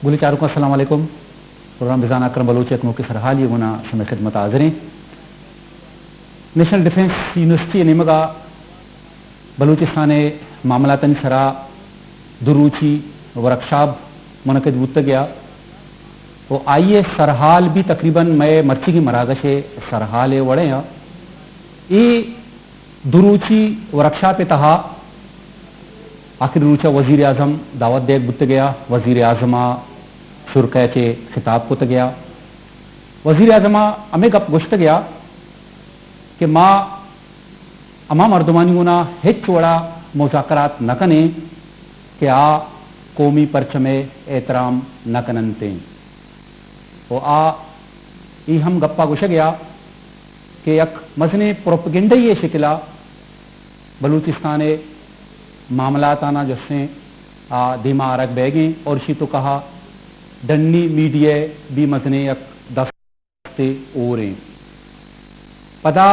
گلی چاروں کو السلام علیکم. پروگرام بزان اکرم بلوچ کی سرحال یہ گنا سمے خدمت حاضریں. نیشنل ڈیفنس یونیورسٹی نیمگا بلوچستان معاملات سرا دروچی ورکشاپ منعقد ہوتا گیا. وہ آئیے سرحال بھی تقریباً میں مرچی کی مراکش سرحال وڑے ہیں. یہ دروچی ورکشاپ تہا آخر روچا وزیر اعظم دعوت دے بت گیا. وزیر اعظمہ شرکا چے خطاب کو گیا. وزیر اعظمہ ہمیں گپ گشت گیا کہ ماں اما مردمانی ہونا ہچ وڑا مذاکرات نہ کنے کہ آ قومی پرچمے احترام نہ کننتے. وہ ای ہم گپا گش گیا کہ یک مزنے پروپگنڈی یہ شکلا بلوچستان معاملات آنا جس سے دھیما عرق بہ گئیں. اور اسی تو کہا ڈنی میڈیا بھی مزنے یک دستے اور ہیں. پتا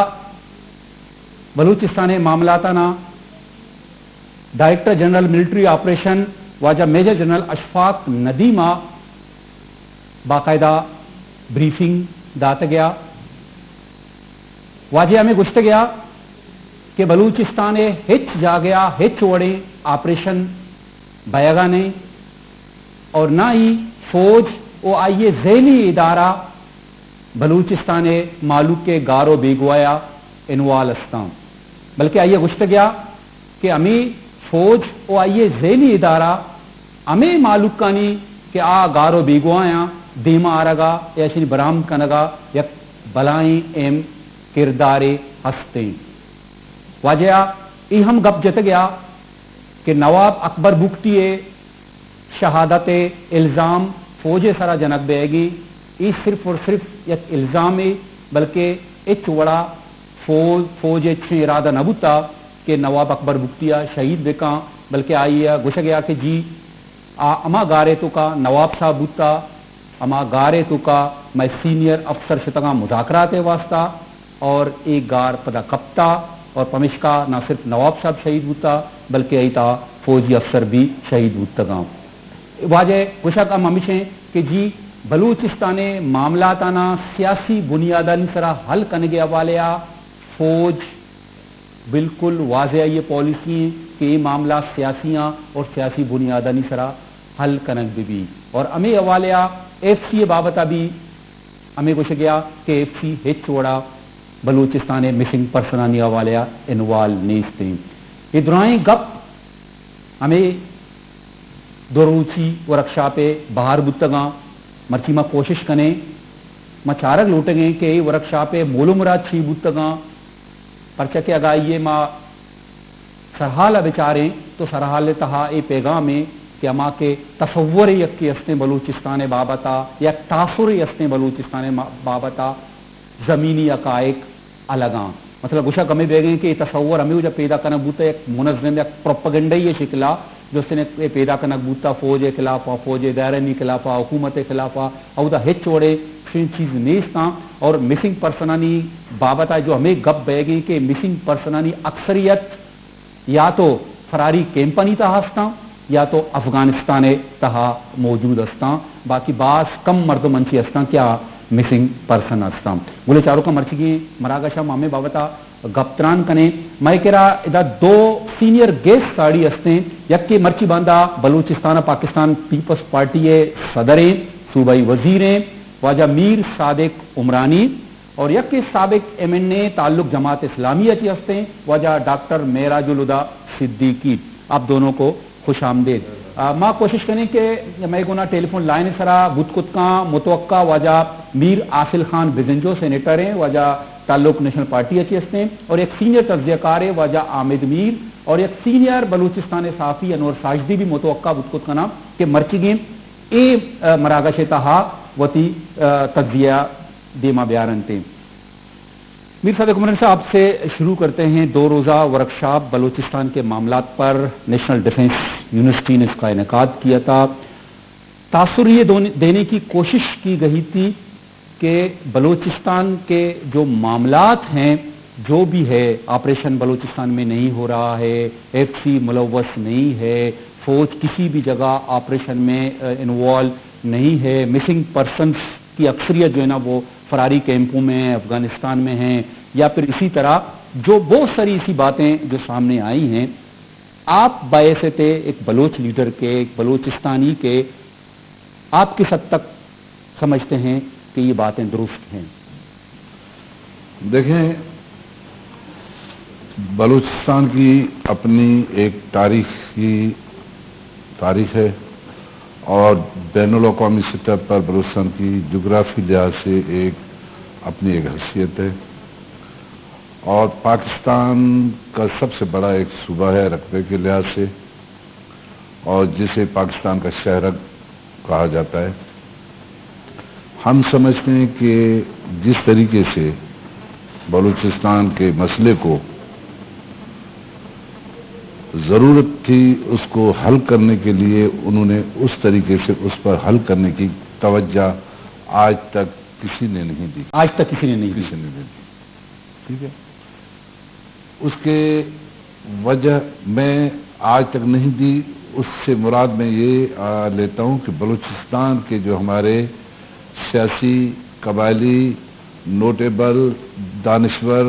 بلوچستان معاملات آنا ڈائریکٹر جنرل ملٹری آپریشن واجہ میجر جنرل اشفاق ندیمہ باقاعدہ بریفنگ دات گیا. واجہ ہمیں گشت گیا کہ بلوچستان ہچ جا گیا ہچ وڑے آپریشن بیگا نہیں اور نہ ہی فوج او آئیے ذیلی ادارہ بلوچستان مالوک کے گارو بیگوایا انوال استان. بلکہ آئیے گشت گیا کہ ہمیں فوج او آئیے ذیلی ادارہ ہمیں مالوک کانی کہ گارو بیگوایا دیما آرگا یا شنی برام کنگا یک بلائیں ایم کردار ہستے. واجہ ای ہم گپ جت گیا کہ نواب اکبر بگٹی شہادت الزام فوج سرا جنک بے گی. ای صرف اور صرف یک الزام ہے بلکہ اچ وڑا فوج اچھے ارادہ نہ بوتا کہ نواب اکبر بگٹیا شہید بکاں. بلکہ آئیے گش گیا کہ جی اما گارے تو کا نواب صاحب بوتا اما گارے تو کا میں سینئر افسر شتگاں مذاکرات واسطہ اور ایک گار پدا کپتا اور پمشکا نہ صرف نواب صاحب شہید ہوتا بلکہ ایتا فوجی افسر بھی شہید ہوتا گا. واجہ گشا کا ممشیں کہ جی بلوچستان معاملات آنا سیاسی بنیادان سرا حل کنگے حوالے فوج بالکل واضح یہ پالیسی کہ یہ معاملات سیاسیاں اور سیاسی بنیادانی سرا حل کنگ بھی. اور ہمیں حوالے ایف سی بابتا بھی ہمیں کچھ گیا کہ ایف سی ہچ وڑا بلوچستان مسنگ پرسنانی حوالے انوال نیستے. یہ درائیں گپ ہمیں دروچی ورکشاپ باہر بتگاں مرچی میں کوشش کنے میں چارک لوٹ گئے کہ یہ ورکشاپ مولو مراد چھی بتگاں پرچہ کے اگائیے ماں سرحال بچاریں تو سرحال تہا اے پیغام ہے کہ اما کے تصور یکی اسنے بلوچستان بابتا یا تاثر اسنے بلوچستان بابتا زمینی حقائق الگاں. مطلب گشا کمی بے گئے کہ یہ تصور ہمیں جب پیدا کرنا بوتا ایک منظم ایک پروپگنڈی یہ شکلا جو اس نے پیدا کرنا بوتا فوج کے خلاف فوج دائرنی خلاف حکومت خلاف او دا ہچ وڑے چیز نیستا. اور مسنگ پرسنانی بابتا جو ہمیں گپ بہ گئی کہ مسنگ پرسنانی اکثریت یا تو فراری کیمپنی تا ہستا یا تو افغانستان تہا موجود ہستا. باقی بعض کم مرد و منچی ہستا کیا مسنگ پرسن ہستا. بولے چاروں کا مرچی کی مراگا شاہ مامے بابتا گپتران کنے میں کہہ رہا ادا دو سینئر گیسٹ ساڑی ہستے یک کے مرچی باندھا بلوچستان پاکستان پیپلز پارٹی صدریں صوبائی وزیریں واجہ میر صادق عمرانی اور یک کے سابق ایم این اے تعلق جماعت اسلامیہ کی ہستے واجہ ڈاکٹر معراج الہدا صدیقی. آپ دونوں کو خوش آمدید. ماں کوشش کریں کہ میں گنا ٹیلی فون لائن سرا بدھ کت کا متوقع واجہ میر آصل خان بزنجو سینیٹر ہیں واجہ تعلق نیشنل پارٹی اچھی ہستے اور ایک سینئر تجزیہ کار ہے واجہ عامد میر اور ایک سینئر بلوچستان صحافی انور ساجدی بھی متوقع بدھ کت کا نام کہ مرچی گیم اے مراگش تہا وتی تجزیہ دیما بیارنتے. میر صادق عمرانی صاحب سے شروع کرتے ہیں. 2 روزہ ورکشاپ بلوچستان کے معاملات پر نیشنل ڈیفنس یونیورسٹی نے اس کا انعقاد کیا تھا. تاثر یہ دینے کی کوشش کی گئی تھی کہ بلوچستان کے جو معاملات ہیں جو بھی ہے آپریشن بلوچستان میں نہیں ہو رہا ہے, ایف سی ملوث نہیں ہے, فوج کسی بھی جگہ آپریشن میں انوالو نہیں ہے. مسنگ پرسنس کی اکثریت جو ہے نا وہ فراری کیمپوں میں ہیں, افغانستان میں ہیں, یا پھر اسی طرح جو بہت ساری ایسی باتیں جو سامنے آئی ہیں. آپ باعث ایک بلوچ لیڈر کے, ایک بلوچستانی کے, آپ کس حد تک سمجھتے ہیں کہ یہ باتیں درست ہیں؟ دیکھیں, بلوچستان کی اپنی ایک تاریخ ہے اور بین الاقوامی سطح پر بلوچستان کی جغرافی لحاظ سے اپنی ایک حیثیت ہے, اور پاکستان کا سب سے بڑا ایک صوبہ ہے رقبے کے لحاظ سے, اور جسے پاکستان کا شہر کہا جاتا ہے. ہم سمجھتے ہیں کہ جس طریقے سے بلوچستان کے مسئلے کو ضرورت تھی اس کو حل کرنے کے لیے, انہوں نے اس طریقے سے اس پر حل کرنے کی توجہ آج تک کسی نے نہیں دی. آج تک کسی نے نہیں دی. ٹھیک ہے, اس کے وجہ میں آج تک نہیں دی, اس سے مراد میں یہ لیتا ہوں کہ بلوچستان کے جو ہمارے سیاسی, قبائلی, نوٹیبل, دانشور,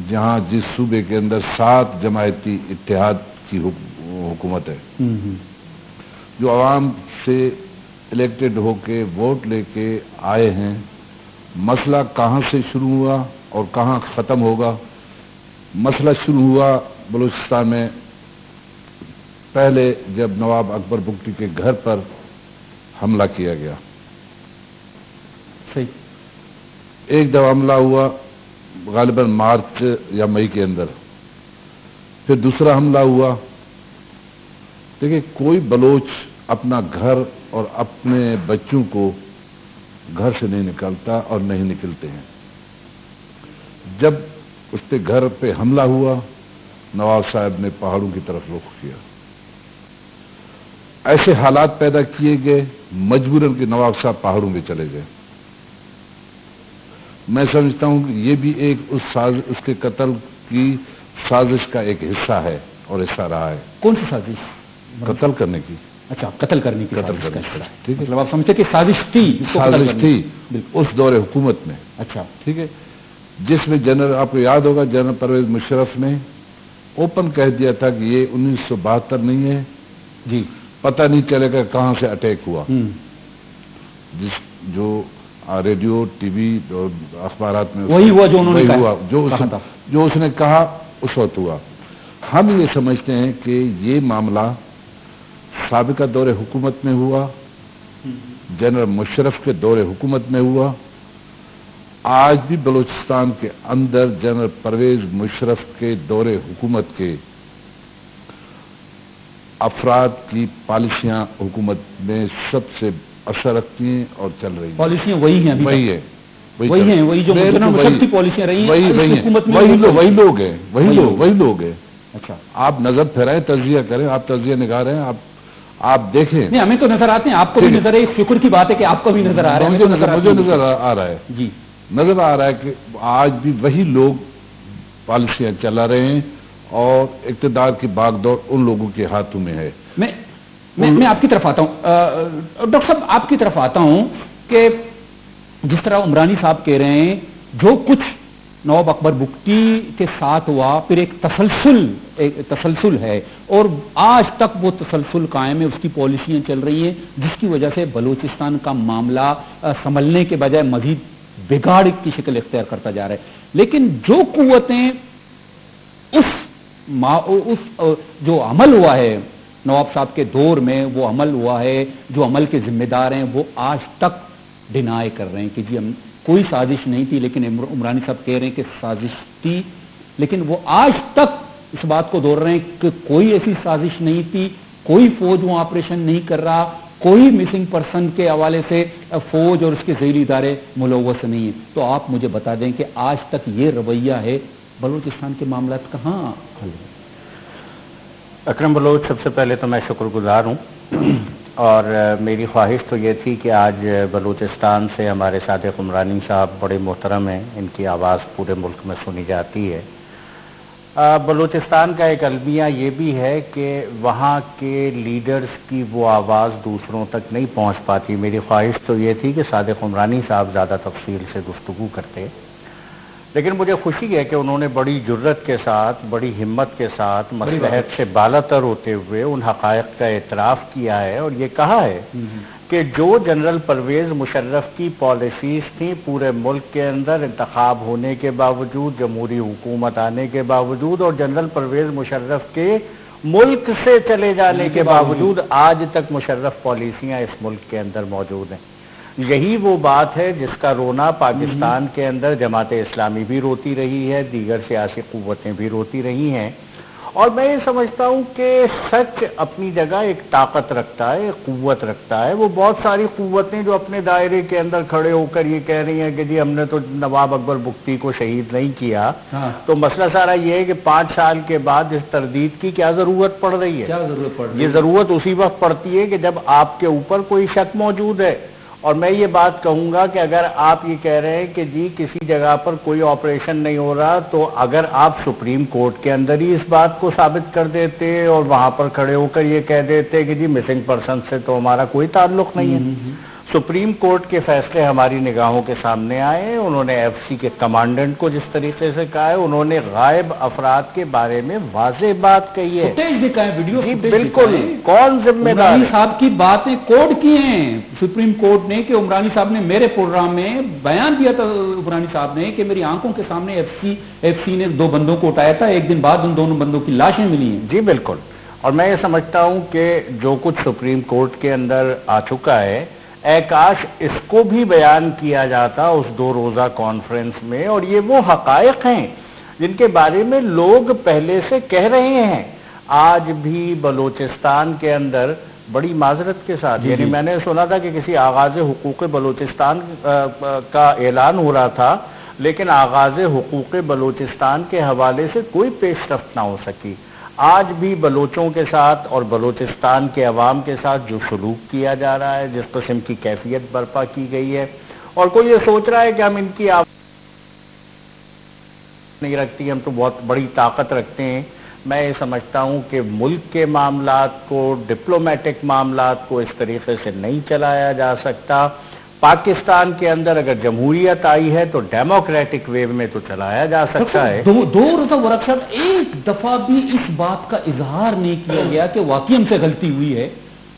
جہاں جس صوبے کے اندر 7 جماعتی اتحاد کی حکومت ہے, جو عوام سے الیکٹڈ ہو کے ووٹ لے کے آئے ہیں, مسئلہ کہاں سے شروع ہوا اور کہاں ختم ہوگا؟ مسئلہ شروع ہوا بلوچستان میں پہلے جب نواب اکبر بگٹی کے گھر پر حملہ کیا گیا. صحیح. ایک دفعہ حملہ ہوا غالباً مارچ یا مئی کے اندر, پھر دوسرا حملہ ہوا. دیکھیں, کوئی بلوچ اپنا گھر اور اپنے بچوں کو گھر سے نہیں نکالتا اور نہیں نکلتے ہیں. جب اس پہ گھر پہ حملہ ہوا, نواب صاحب نے پہاڑوں کی طرف رخ کیا. ایسے حالات پیدا کیے گئے مجبوراً کہ نواب صاحب پہاڑوں میں چلے گئے. میں سمجھتا ہوں کہ یہ بھی ایک اس کے قتل کی سازش کا ایک حصہ ہے اور حصہ رہا ہے. کون سی سازش؟ قتل کرنے کی. اچھا, قتل کرنے کی. ٹھیک ہے, مطلب آپ سمجھتے کہ سازش تھی اس دور حکومت میں. اچھا, ٹھیک ہے, جس میں جنرل, آپ کو یاد ہوگا, جنرل پرویز مشرف نے اوپن کہہ دیا تھا کہ یہ 1972 نہیں ہے جی, پتہ نہیں چلے گا کہاں سے اٹیک ہوا. جو ریڈیو, ٹی وی اور اخبارات میں وہی ہوا جو انہوں نے ہوا, جو اس نے کہا اس وقت ہوا. ہم یہ سمجھتے ہیں کہ یہ معاملہ سابقہ دور حکومت میں ہوا, جنرل مشرف کے دور حکومت میں ہوا. آج بھی بلوچستان کے اندر جنرل پرویز مشرف کے دور حکومت کے افراد کی پالیسیاں حکومت میں سب سے اثر رکھتی ہیں اور چل رہی ہیں. پالیسیاں وہی ہیں, وہی ہے, وہی جو مشرف کی پالیسیاں رہی ہیں, وہی لوگ ہیں. اچھا, آپ نظر پھیرائیں, تجزیہ کریں, آپ تجزیہ نگار ہیں, آپ دیکھیں. نہیں, ہمیں تو نظر آتے ہیں, آپ کو بھی نظر ہے. فکر کی بات ہے کہ آپ کو بھی نظر آ رہا ہے. مجھے نظر آ رہا ہے جی, نظر آ رہا ہے کہ آج بھی وہی لوگ پالیسیاں چلا رہے ہیں اور اقتدار کی باغ دوڑ ان لوگوں کے ہاتھوں میں ہے. میں آپ کی طرف آتا ہوں ڈاکٹر صاحب, آپ کی طرف آتا ہوں کہ جس طرح عمرانی صاحب کہہ رہے ہیں جو کچھ نواب اکبر بگٹی کے ساتھ ہوا, پھر ایک تسلسل ہے اور آج تک وہ تسلسل قائم ہے, اس کی پالیسیاں چل رہی ہیں, جس کی وجہ سے بلوچستان کا معاملہ سنبھلنے کے بجائے مزید بگاڑ کی شکل اختیار کرتا جا رہا ہے. لیکن جو قوتیں اس جو عمل ہوا ہے نواب صاحب کے دور میں, وہ عمل ہوا ہے, جو عمل کے ذمہ دار ہیں, وہ آج تک ڈینائی کر رہے ہیں کہ جی ہم کوئی سازش نہیں تھی. لیکن عمرانی صاحب کہہ رہے ہیں کہ سازش تھی, لیکن وہ آج تک اس بات کو دوہرا رہے ہیں کہ کوئی ایسی سازش نہیں تھی, کوئی فوج وہ آپریشن نہیں کر رہا, کوئی مسنگ پرسن کے حوالے سے فوج اور اس کے ذیلی ادارے ملوث نہیں ہیں. تو آپ مجھے بتا دیں کہ آج تک یہ رویہ ہے, بلوچستان کے معاملات کہاں حل ہیں؟ اکرم بلوچ, سب سے پہلے تو میں شکر گزار ہوں اور میری خواہش تو یہ تھی کہ آج بلوچستان سے ہمارے صادق عمرانی صاحب بڑے محترم ہیں, ان کی آواز پورے ملک میں سنی جاتی ہے. بلوچستان کا ایک المیہ یہ بھی ہے کہ وہاں کے لیڈرز کی وہ آواز دوسروں تک نہیں پہنچ پاتی. میری خواہش تو یہ تھی کہ صادق عمرانی صاحب زیادہ تفصیل سے گفتگو کرتے، لیکن مجھے خوشی ہے کہ انہوں نے بڑی جرت کے ساتھ، بڑی ہمت کے ساتھ، مصلحت سے بالاتر ہوتے ہوئے ان حقائق کا اعتراف کیا ہے اور یہ کہا ہے کہ جو جنرل پرویز مشرف کی پالیسیز تھیں پورے ملک کے اندر انتخاب ہونے کے باوجود، جمہوری حکومت آنے کے باوجود اور جنرل پرویز مشرف کے ملک سے چلے جانے کے باوجود آج تک مشرف پالیسیاں اس ملک کے اندر موجود ہیں. یہی وہ بات ہے جس کا رونا پاکستان کے اندر جماعت اسلامی بھی روتی رہی ہے، دیگر سیاسی قوتیں بھی روتی رہی ہیں. اور میں یہ سمجھتا ہوں کہ سچ اپنی جگہ ایک طاقت رکھتا ہے، ایک قوت رکھتا ہے. وہ بہت ساری قوتیں جو اپنے دائرے کے اندر کھڑے ہو کر یہ کہہ رہی ہیں کہ جی ہم نے تو نواب اکبر بگٹی کو شہید نہیں کیا، تو مسئلہ سارا یہ ہے کہ 5 سال کے بعد اس تردید کی کیا ضرورت پڑ رہی ہے؟ یہ ضرورت اسی وقت پڑتی ہے کہ جب آپ کے اوپر کوئی شک موجود ہے. اور میں یہ بات کہوں گا کہ اگر آپ یہ کہہ رہے ہیں کہ جی کسی جگہ پر کوئی آپریشن نہیں ہو رہا، تو اگر آپ سپریم کورٹ کے اندر ہی اس بات کو ثابت کر دیتے اور وہاں پر کھڑے ہو کر یہ کہہ دیتے کہ جی مسنگ پرسن سے تو ہمارا کوئی تعلق نہیں ہے. سپریم کورٹ کے فیصلے ہماری نگاہوں کے سامنے آئے. انہوں نے ایف سی کے کمانڈنٹ کو جس طریقے سے کہا ہے، انہوں نے غائب افراد کے بارے میں واضح بات کہی ہے. ویڈیو بالکل، کون ذمہ دار ہے؟ صاحب کی باتیں کوڈ کی ہیں سپریم کورٹ نے کہ عمرانی صاحب نے میرے پروگرام میں بیان دیا تھا، عمرانی صاحب نے کہ میری آنکھوں کے سامنے ایف سی نے 2 بندوں کو اٹھایا تھا، ایک دن بعد ان دونوں بندوں کی لاشیں ملی ہیں. جی بالکل. اور میں یہ سمجھتا ہوں کہ جو کچھ سپریم کورٹ کے اندر آ چکا ہے، اے کاش اس کو بھی بیان کیا جاتا اس 2 روزہ کانفرنس میں. اور یہ وہ حقائق ہیں جن کے بارے میں لوگ پہلے سے کہہ رہے ہیں. آج بھی بلوچستان کے اندر بڑی معذرت کے ساتھ، یعنی میں نے سنا تھا کہ کسی آغاز حقوق بلوچستان کا اعلان ہو رہا تھا، لیکن آغاز حقوق بلوچستان کے حوالے سے کوئی پیش رفت نہ ہو سکی. آج بھی بلوچوں کے ساتھ اور بلوچستان کے عوام کے ساتھ جو سلوک کیا جا رہا ہے، جس قسم کی کیفیت برپا کی گئی ہے، اور کوئی یہ سوچ رہا ہے کہ ہم ان کی آواز نہیں رکھتی، ہم تو بہت بڑی طاقت رکھتے ہیں. میں یہ سمجھتا ہوں کہ ملک کے معاملات کو، ڈپلومیٹک معاملات کو اس طریقے سے نہیں چلایا جا سکتا. پاکستان کے اندر اگر جمہوریت آئی ہے تو ڈیموکریٹک وے میں تو چلایا جا سکتا ہے. 2 روزہ ورکشاپ ایک دفعہ بھی اس بات کا اظہار نہیں کیا گیا کہ واقعی ہم سے غلطی ہوئی ہے،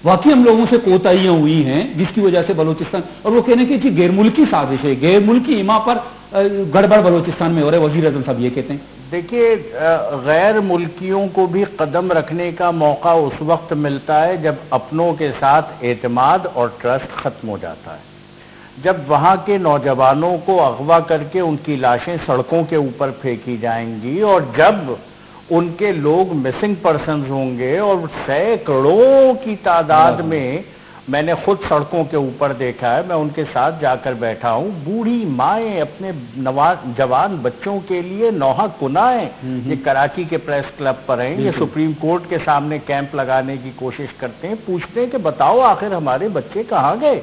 واقعی ہم لوگوں سے کوتاہیاں ہوئی ہیں جس کی وجہ سے بلوچستان، اور وہ کہنے کہ جی غیر ملکی سازش ہے، غیر ملکی ایما پر گڑبڑ بلوچستان میں ہو رہا ہے. وزیر اعظم صاحب یہ کہتے ہیں. دیکھیے، غیر ملکیوں کو بھی قدم رکھنے کا موقع اس وقت ملتا ہے جب اپنوں کے ساتھ اعتماد اور ٹرسٹ ختم ہو جاتا ہے. جب وہاں کے نوجوانوں کو اغوا کر کے ان کی لاشیں سڑکوں کے اوپر پھینکی جائیں گی، اور جب ان کے لوگ مسنگ پرسنز ہوں گے، اور سینکڑوں کی تعداد میں نے خود سڑکوں کے اوپر دیکھا ہے، میں ان کے ساتھ جا کر بیٹھا ہوں. بوڑھی مائیں اپنے جوان بچوں کے لیے نوحہ گناہیں. یہ کراچی کے پریس کلب پر ہیں، یہ سپریم کورٹ کے سامنے کیمپ لگانے کی کوشش کرتے ہیں، پوچھتے ہیں کہ بتاؤ آخر ہمارے بچے کہاں گئے.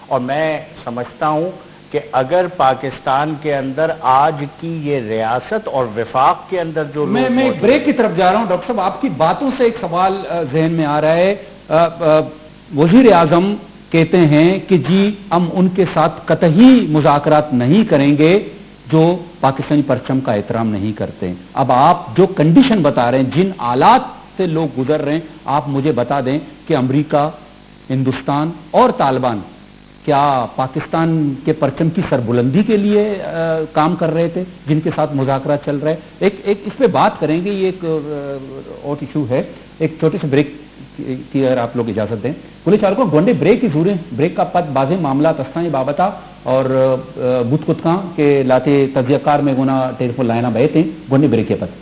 اور میں سمجھتا ہوں کہ اگر پاکستان کے اندر آج کی یہ ریاست اور وفاق کے اندر جو میں ایک بریک کی طرف جا رہا ہوں. ڈاکٹر صاحب، آپ کی باتوں سے ایک سوال ذہن میں آ رہا ہے. وزیر اعظم کہتے ہیں کہ جی ہم ان کے ساتھ قطعی مذاکرات نہیں کریں گے جو پاکستانی پرچم کا احترام نہیں کرتے. اب آپ جو کنڈیشن بتا رہے ہیں، جن حالات سے لوگ گزر رہے ہیں، آپ مجھے بتا دیں کہ امریکہ، ہندوستان اور طالبان کیا پاکستان کے پرچم کی سربلندی کے لیے کام کر رہے تھے جن کے ساتھ مذاکرات چل رہے ہیں؟ ایک اس پہ بات کریں گے، یہ ایک اور ایشو ہے. ایک چھوٹے سے بریک کی اگر آپ لوگ اجازت دیں. پولیس چارکوں گونڈے بریک کی ضرورت بریک کا پد بازے معاملات استانی بابتا اور بدھ کتکاں کے لاتے تجزیہ کار میں گنا ٹیلیفون لائنا بہتے ہیں گونڈے بریک کے پد.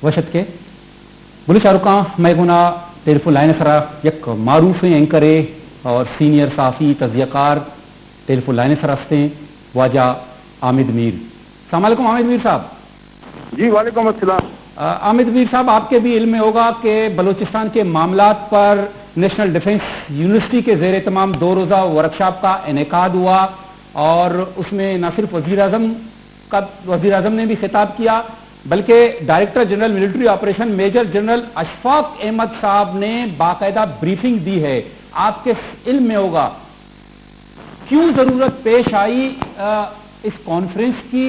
وشت کے بولے شاہرخاں میں گنا ٹیلیفون لائن سرا یک معروف اینکرے اور سینئر صحافی تجزیہ کار ٹیلیفون لائن سر ہستے ہیں واجہ عامد میر. السلام علیکم عامد میر صاحب. جی وعلیکم السلام. عامر میر صاحب، آپ کے بھی علم میں ہوگا کہ بلوچستان کے معاملات پر نیشنل ڈیفنس یونیورسٹی کے زیر اہتمام 2 روزہ ورکشاپ کا انعقاد ہوا، اور اس میں نہ صرف وزیر اعظم نے بھی خطاب کیا بلکہ director general military operation major general Ashfaq Ahmed صاحب نے باقاعدہ بریفنگ دی ہے. آپ کے علم میں ہوگا کیوں ضرورت پیش آئی اس کانفرنس کی،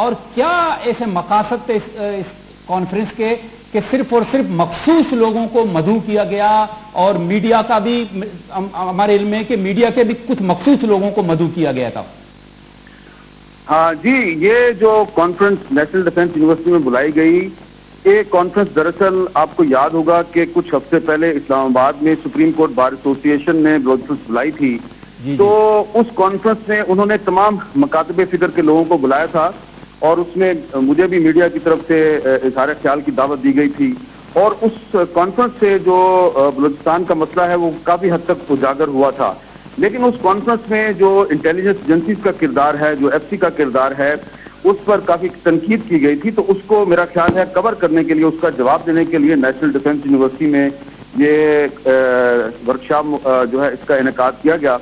اور کیا ایسے مقاصد تھے اس کانفرنس کے کہ صرف اور صرف مخصوص لوگوں کو مدعو کیا گیا، اور میڈیا کا بھی ہمارے علم میں کہ میڈیا کے بھی کچھ مخصوص لوگوں کو مدعو کیا گیا تھا؟ ہاں جی، یہ جو کانفرنس نیشنل ڈیفنس یونیورسٹی میں بلائی گئی، یہ کانفرنس دراصل آپ کو یاد ہوگا کہ کچھ ہفتے پہلے اسلام آباد میں سپریم کورٹ بار ایسوسی ایشن نے کانفرنس بلائی تھی. تو اس کانفرنس میں انہوں نے تمام مکاتب فکر کے لوگوں کو بلایا تھا، اور اس میں مجھے بھی میڈیا کی طرف سے اظہار خیال کی دعوت دی گئی تھی. اور اس کانفرنس سے جو بلوچستان کا مسئلہ ہے وہ کافی حد تک اجاگر ہوا تھا. لیکن اس کانفرنس میں جو انٹیلیجنس ایجنسیز کا کردار ہے، جو ایف سی کا کردار ہے، اس پر کافی تنقید کی گئی تھی. تو اس کو میرا خیال ہے کور کرنے کے لیے، اس کا جواب دینے کے لیے نیشنل ڈیفنس یونیورسٹی میں یہ ورکشاپ جو ہے اس کا انعقاد کیا گیا.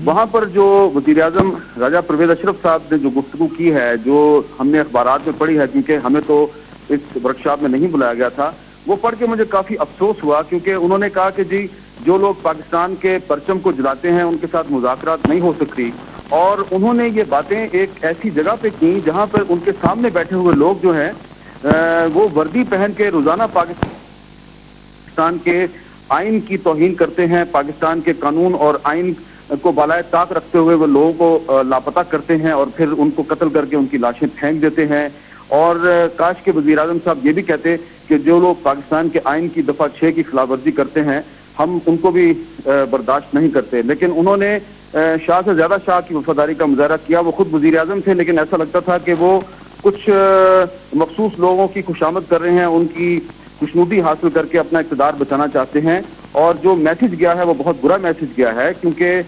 وہاں پر جو وزیر اعظم راجہ پرویز اشرف صاحب نے جو گفتگو کی ہے، جو ہم نے اخبارات میں پڑھی ہے، کیونکہ ہمیں تو اس ورکشاپ میں نہیں بلایا گیا تھا، وہ پڑھ کے مجھے کافی افسوس ہوا. کیونکہ انہوں نے کہا کہ جی جو لوگ پاکستان کے پرچم کو جلاتے ہیں ان کے ساتھ مذاکرات نہیں ہو سکتی، اور انہوں نے یہ باتیں ایک ایسی جگہ پہ کی جہاں پر ان کے سامنے بیٹھے ہوئے لوگ جو ہیں وہ وردی پہن کے روزانہ پاکستان کے آئین کی توہین کرتے ہیں، پاکستان کے قانون اور آئین کو بالائے طاق رکھتے ہوئے وہ لوگوں کو لاپتہ کرتے ہیں، اور پھر ان کو قتل کر کے ان کی لاشیں پھینک دیتے ہیں. اور کاش کے وزیر اعظم صاحب یہ بھی کہتے کہ جو لوگ پاکستان کے آئین کی دفعہ 6 کی خلاف ورزی کرتے ہیں ہم ان کو بھی برداشت نہیں کرتے. لیکن انہوں نے شاہ سے زیادہ شاہ کی وفاداری کا مظاہرہ کیا. وہ خود وزیر اعظم تھے، لیکن ایسا لگتا تھا کہ وہ کچھ مخصوص لوگوں کی خوشامد کر رہے ہیں، ان کی خوشنودی حاصل کر کے اپنا اقتدار بچانا چاہتے ہیں. اور جو میسج گیا ہے وہ بہت برا میسج گیا ہے، کیونکہ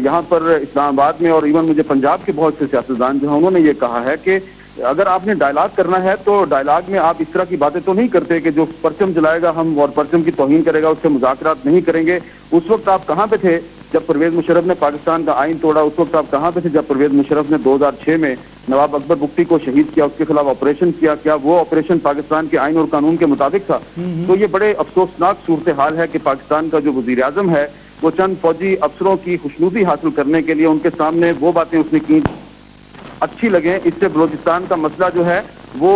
یہاں پر اسلام آباد میں اور ایون مجھے پنجاب کے بہت سے سیاستدان جو ہیں انہوں نے یہ کہا ہے کہ اگر آپ نے ڈائلاگ کرنا ہے تو ڈائلاگ میں آپ اس طرح کی باتیں تو نہیں کرتے کہ جو پرچم جلائے گا ہم اور پرچم کی توہین کرے گا اس سے مذاکرات نہیں کریں گے. اس وقت آپ کہاں پہ تھے جب پرویز مشرف نے پاکستان کا آئین توڑا؟ اس وقت آپ کہاں پہ تھے جب پرویز مشرف نے 2006 میں نواب اکبر بگٹی کو شہید کیا، اس کے خلاف آپریشن کیا؟ کیا وہ آپریشن پاکستان کے آئین اور قانون کے مطابق تھا؟ تو یہ بڑے افسوسناک صورتحال ہے کہ پاکستان کا جو وزیر اعظم ہے وہ چند فوجی افسروں کی خوشنودی حاصل کرنے کے لیے ان کے سامنے وہ باتیں اس نے کی اچھی لگیں. اس سے بلوچستان کا مسئلہ جو ہے وہ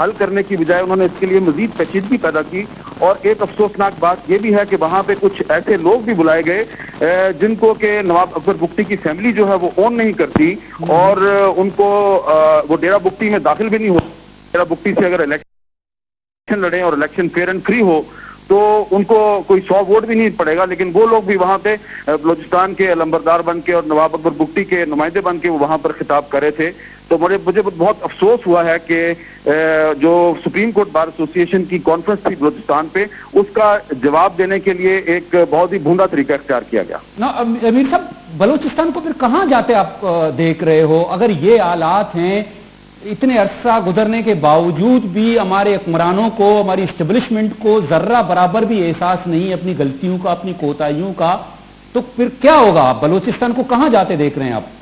حل کرنے کی بجائے انہوں نے اس کے لیے مزید پیچیدگی پیدا کی. اور ایک افسوسناک بات یہ بھی ہے کہ وہاں پہ کچھ ایسے لوگ بھی بلائے گئے جن کو کہ نواب اکبر بگٹی کی فیملی جو ہے وہ اون نہیں کرتی، اور ان کو وہ ڈیرہ بگٹی میں داخل بھی نہیں ہو. ڈیرہ بگٹی سے اگر الیکشن لڑیں اور الیکشن فیئر اینڈ فری ہو تو ان کو کوئی 100 ووٹ بھی نہیں پڑے گا. لیکن وہ لوگ بھی وہاں پہ بلوچستان کے علمبردار بن کے اور نواب اکبر بگٹی کے نمائندے بن کے وہ وہاں پر خطاب کر رہے تھے. تو مجھے بہت افسوس ہوا ہے کہ جو سپریم کورٹ بار ایسوسی ایشن کی کانفرنس تھی بلوچستان پہ، اس کا جواب دینے کے لیے ایک بہت ہی بھونڈا طریقہ اختیار کیا گیا. امیر صاحب، بلوچستان کو پھر کہاں جاتے آپ دیکھ رہے ہو اگر یہ حالات ہیں؟ اتنے عرصہ گزرنے کے باوجود بھی ہمارے حکمرانوں کو، ہماری اسٹیبلشمنٹ کو ذرہ برابر بھی احساس نہیں اپنی غلطیوں کا، اپنی کوتاہیوں کا. تو پھر کیا ہوگا؟ بلوچستان کو کہاں جاتے دیکھ رہے ہیں آپ؟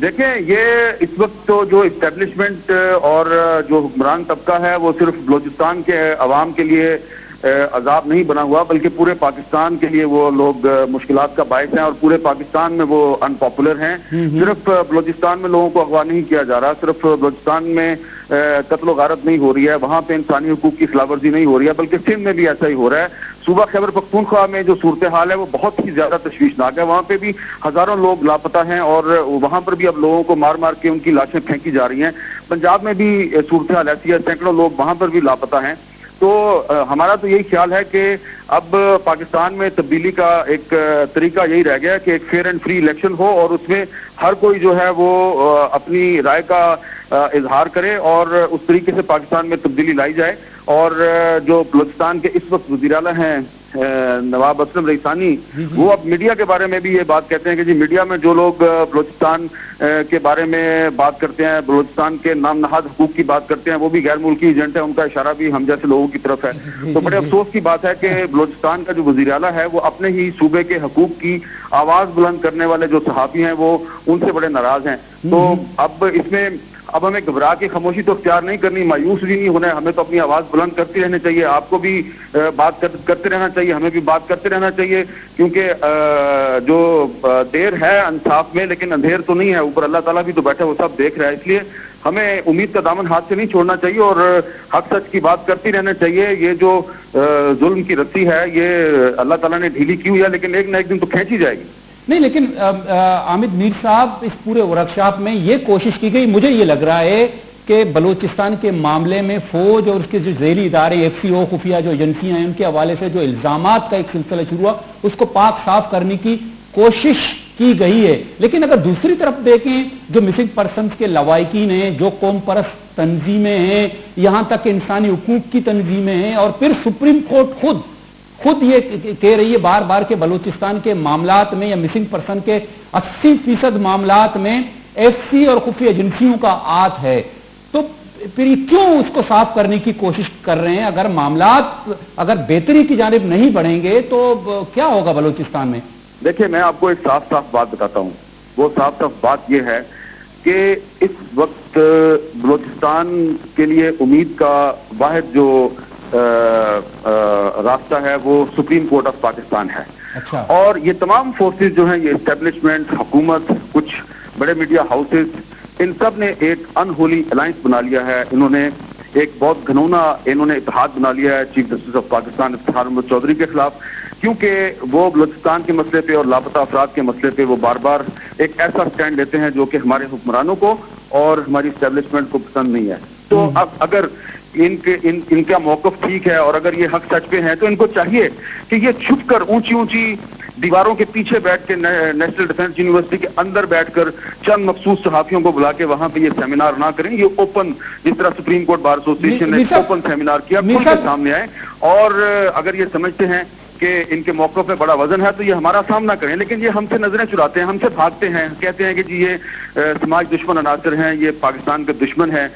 دیکھیں، یہ اس وقت تو جو اسٹیبلشمنٹ اور جو حکمران طبقہ ہے وہ صرف بلوچستان کے عوام کے لیے عذاب نہیں بنا ہوا، بلکہ پورے پاکستان کے لیے وہ لوگ مشکلات کا باعث ہیں، اور پورے پاکستان میں وہ ان پاپولر ہیں. صرف بلوچستان میں لوگوں کو اغوا نہیں کیا جا رہا، صرف بلوچستان میں قتل و غارت نہیں ہو رہی ہے، وہاں پہ انسانی حقوق کی خلاف ورزی نہیں ہو رہی ہے، بلکہ سندھ میں بھی ایسا ہی ہو رہا ہے. صوبہ خیبر پختونخوا میں جو صورتحال ہے وہ بہت ہی زیادہ تشویشناک ہے. وہاں پہ بھی ہزاروں لوگ لاپتہ ہیں، اور وہاں پر بھی اب لوگوں کو مار مار کے ان کی لاشیں پھینکی جا رہی ہیں. پنجاب میں بھی صورتحال ایسی ہے، سینکڑوں لوگ وہاں پر بھی لاپتہ ہیں. تو ہمارا تو یہی خیال ہے کہ اب پاکستان میں تبدیلی کا ایک طریقہ یہی رہ گیا کہ ایک فیئر اینڈ فری الیکشن ہو، اور اس میں ہر کوئی جو ہے وہ اپنی رائے کا اظہار کرے، اور اس طریقے سے پاکستان میں تبدیلی لائی جائے. اور جو بلوچستان کے اس وقت وزیر اعلیٰ ہیں نواب اسلم ریحانی وہ اب میڈیا کے بارے میں بھی یہ بات کہتے ہیں کہ جی میڈیا میں جو لوگ بلوچستان کے بارے میں بات کرتے ہیں، بلوچستان کے نام نہاد حقوق کی بات کرتے ہیں، وہ بھی غیر ملکی ایجنٹ ہیں، ان کا اشارہ بھی ہم جیسے لوگوں کی طرف ہے. تو بڑے افسوس کی بات ہے کہ بلوچستان کا جو وزیر اعلیٰ ہے وہ اپنے ہی صوبے کے حقوق کی آواز بلند کرنے والے جو صحافی ہیں وہ ان سے بڑے ناراض ہیں. تو اب ہمیں گھبرا کے خاموشی تو اختیار نہیں کرنی، مایوس بھی نہیں ہونا، ہمیں تو اپنی آواز بلند کرتی رہنی چاہیے. آپ کو بھی بات کرتے رہنا چاہیے، ہمیں بھی بات کرتے رہنا چاہیے، کیونکہ جو دیر ہے انصاف میں لیکن اندھیر تو نہیں ہے. اوپر اللہ تعالیٰ بھی تو بیٹھا وہ سب دیکھ رہا ہے. اس لیے ہمیں امید کا دامن ہاتھ سے نہیں چھوڑنا چاہیے اور حق سچ کی بات کرتی رہنا چاہیے. یہ جو ظلم کی رسی ہے یہ اللہ تعالیٰ نے ڈھیلی کی ہوئی ہے لیکن ایک نہ ایک دن تو کھینچی جائے گی. نہیں، لیکن عامد میر صاحب اس پورے ورکشاپ میں یہ کوشش کی گئی، مجھے یہ لگ رہا ہے کہ بلوچستان کے معاملے میں فوج اور اس کے جو ذیلی ادارے FCO خفیہ جو ایجنسیاں ہیں ان کے حوالے سے جو الزامات کا ایک سلسلہ شروع ہوا اس کو پاک صاف کرنے کی کوشش کی گئی ہے. لیکن اگر دوسری طرف دیکھیں جو مسنگ پرسنز کے لواحقین ہیں، جو قوم پرست تنظیمیں ہیں، یہاں تک کہ انسانی حقوق کی تنظیمیں ہیں، اور پھر سپریم کورٹ خود یہ کہہ رہی ہے بار بار کہ بلوچستان کے معاملات میں یا مسنگ پرسن کے 80% معاملات میں FC اور خفیہ ایجنسیوں کا ہاتھ ہے. تو پھر یہ کیوں اس کو صاف کرنے کی کوشش کر رہے ہیں؟ اگر معاملات اگر بہتری کی جانب نہیں بڑھیں گے تو کیا ہوگا بلوچستان میں؟ دیکھیں میں آپ کو ایک صاف بات بتاتا ہوں. وہ صاف بات یہ ہے کہ اس وقت بلوچستان کے لیے امید کا واحد جو راستہ ہے وہ سپریم کورٹ آف پاکستان ہے. اچھا. اور یہ تمام فورسز جو ہیں، یہ اسٹیبلشمنٹ، حکومت، کچھ بڑے میڈیا ہاؤسز، ان سب نے ایک انہولی الائنس بنا لیا ہے. انہوں نے ایک بہت گھنونا اتحاد بنا لیا ہے chief justice of Pakistan Iftikhar Ahmed Chaudhry کے خلاف، کیونکہ وہ بلوچستان کے مسئلے پہ اور لاپتہ افراد کے مسئلے پہ وہ بار بار ایک ایسا سٹینڈ لیتے ہیں جو کہ ہمارے حکمرانوں کو اور ہماری اسٹیبلشمنٹ کو پسند نہیں ہے. تو اب اگر ان کا موقف ٹھیک ہے اور اگر یہ حق سچ پہ ہیں تو ان کو چاہیے کہ یہ چھپ کر اونچی دیواروں کے پیچھے بیٹھ کے نیشنل ڈیفنس یونیورسٹی کے اندر بیٹھ کر چند مخصوص صحافیوں کو بلا کے وہاں پہ یہ سیمینار نہ کریں. یہ اوپن، جس طرح سپریم کورٹ بار ایسوسیشن نے اوپن سیمینار کیا، کھل کے سامنے آئے. اور اگر یہ سمجھتے ہیں کہ ان کے موقف میں بڑا وزن ہے تو یہ ہمارا سامنا کریں. لیکن یہ ہم سے نظریں چراتے ہیں، ہم سے بھاگتے ہیں، کہتے ہیں کہ جی یہ سماج دشمن عناصر ہیں، یہ پاکستان کے دشمن ہیں.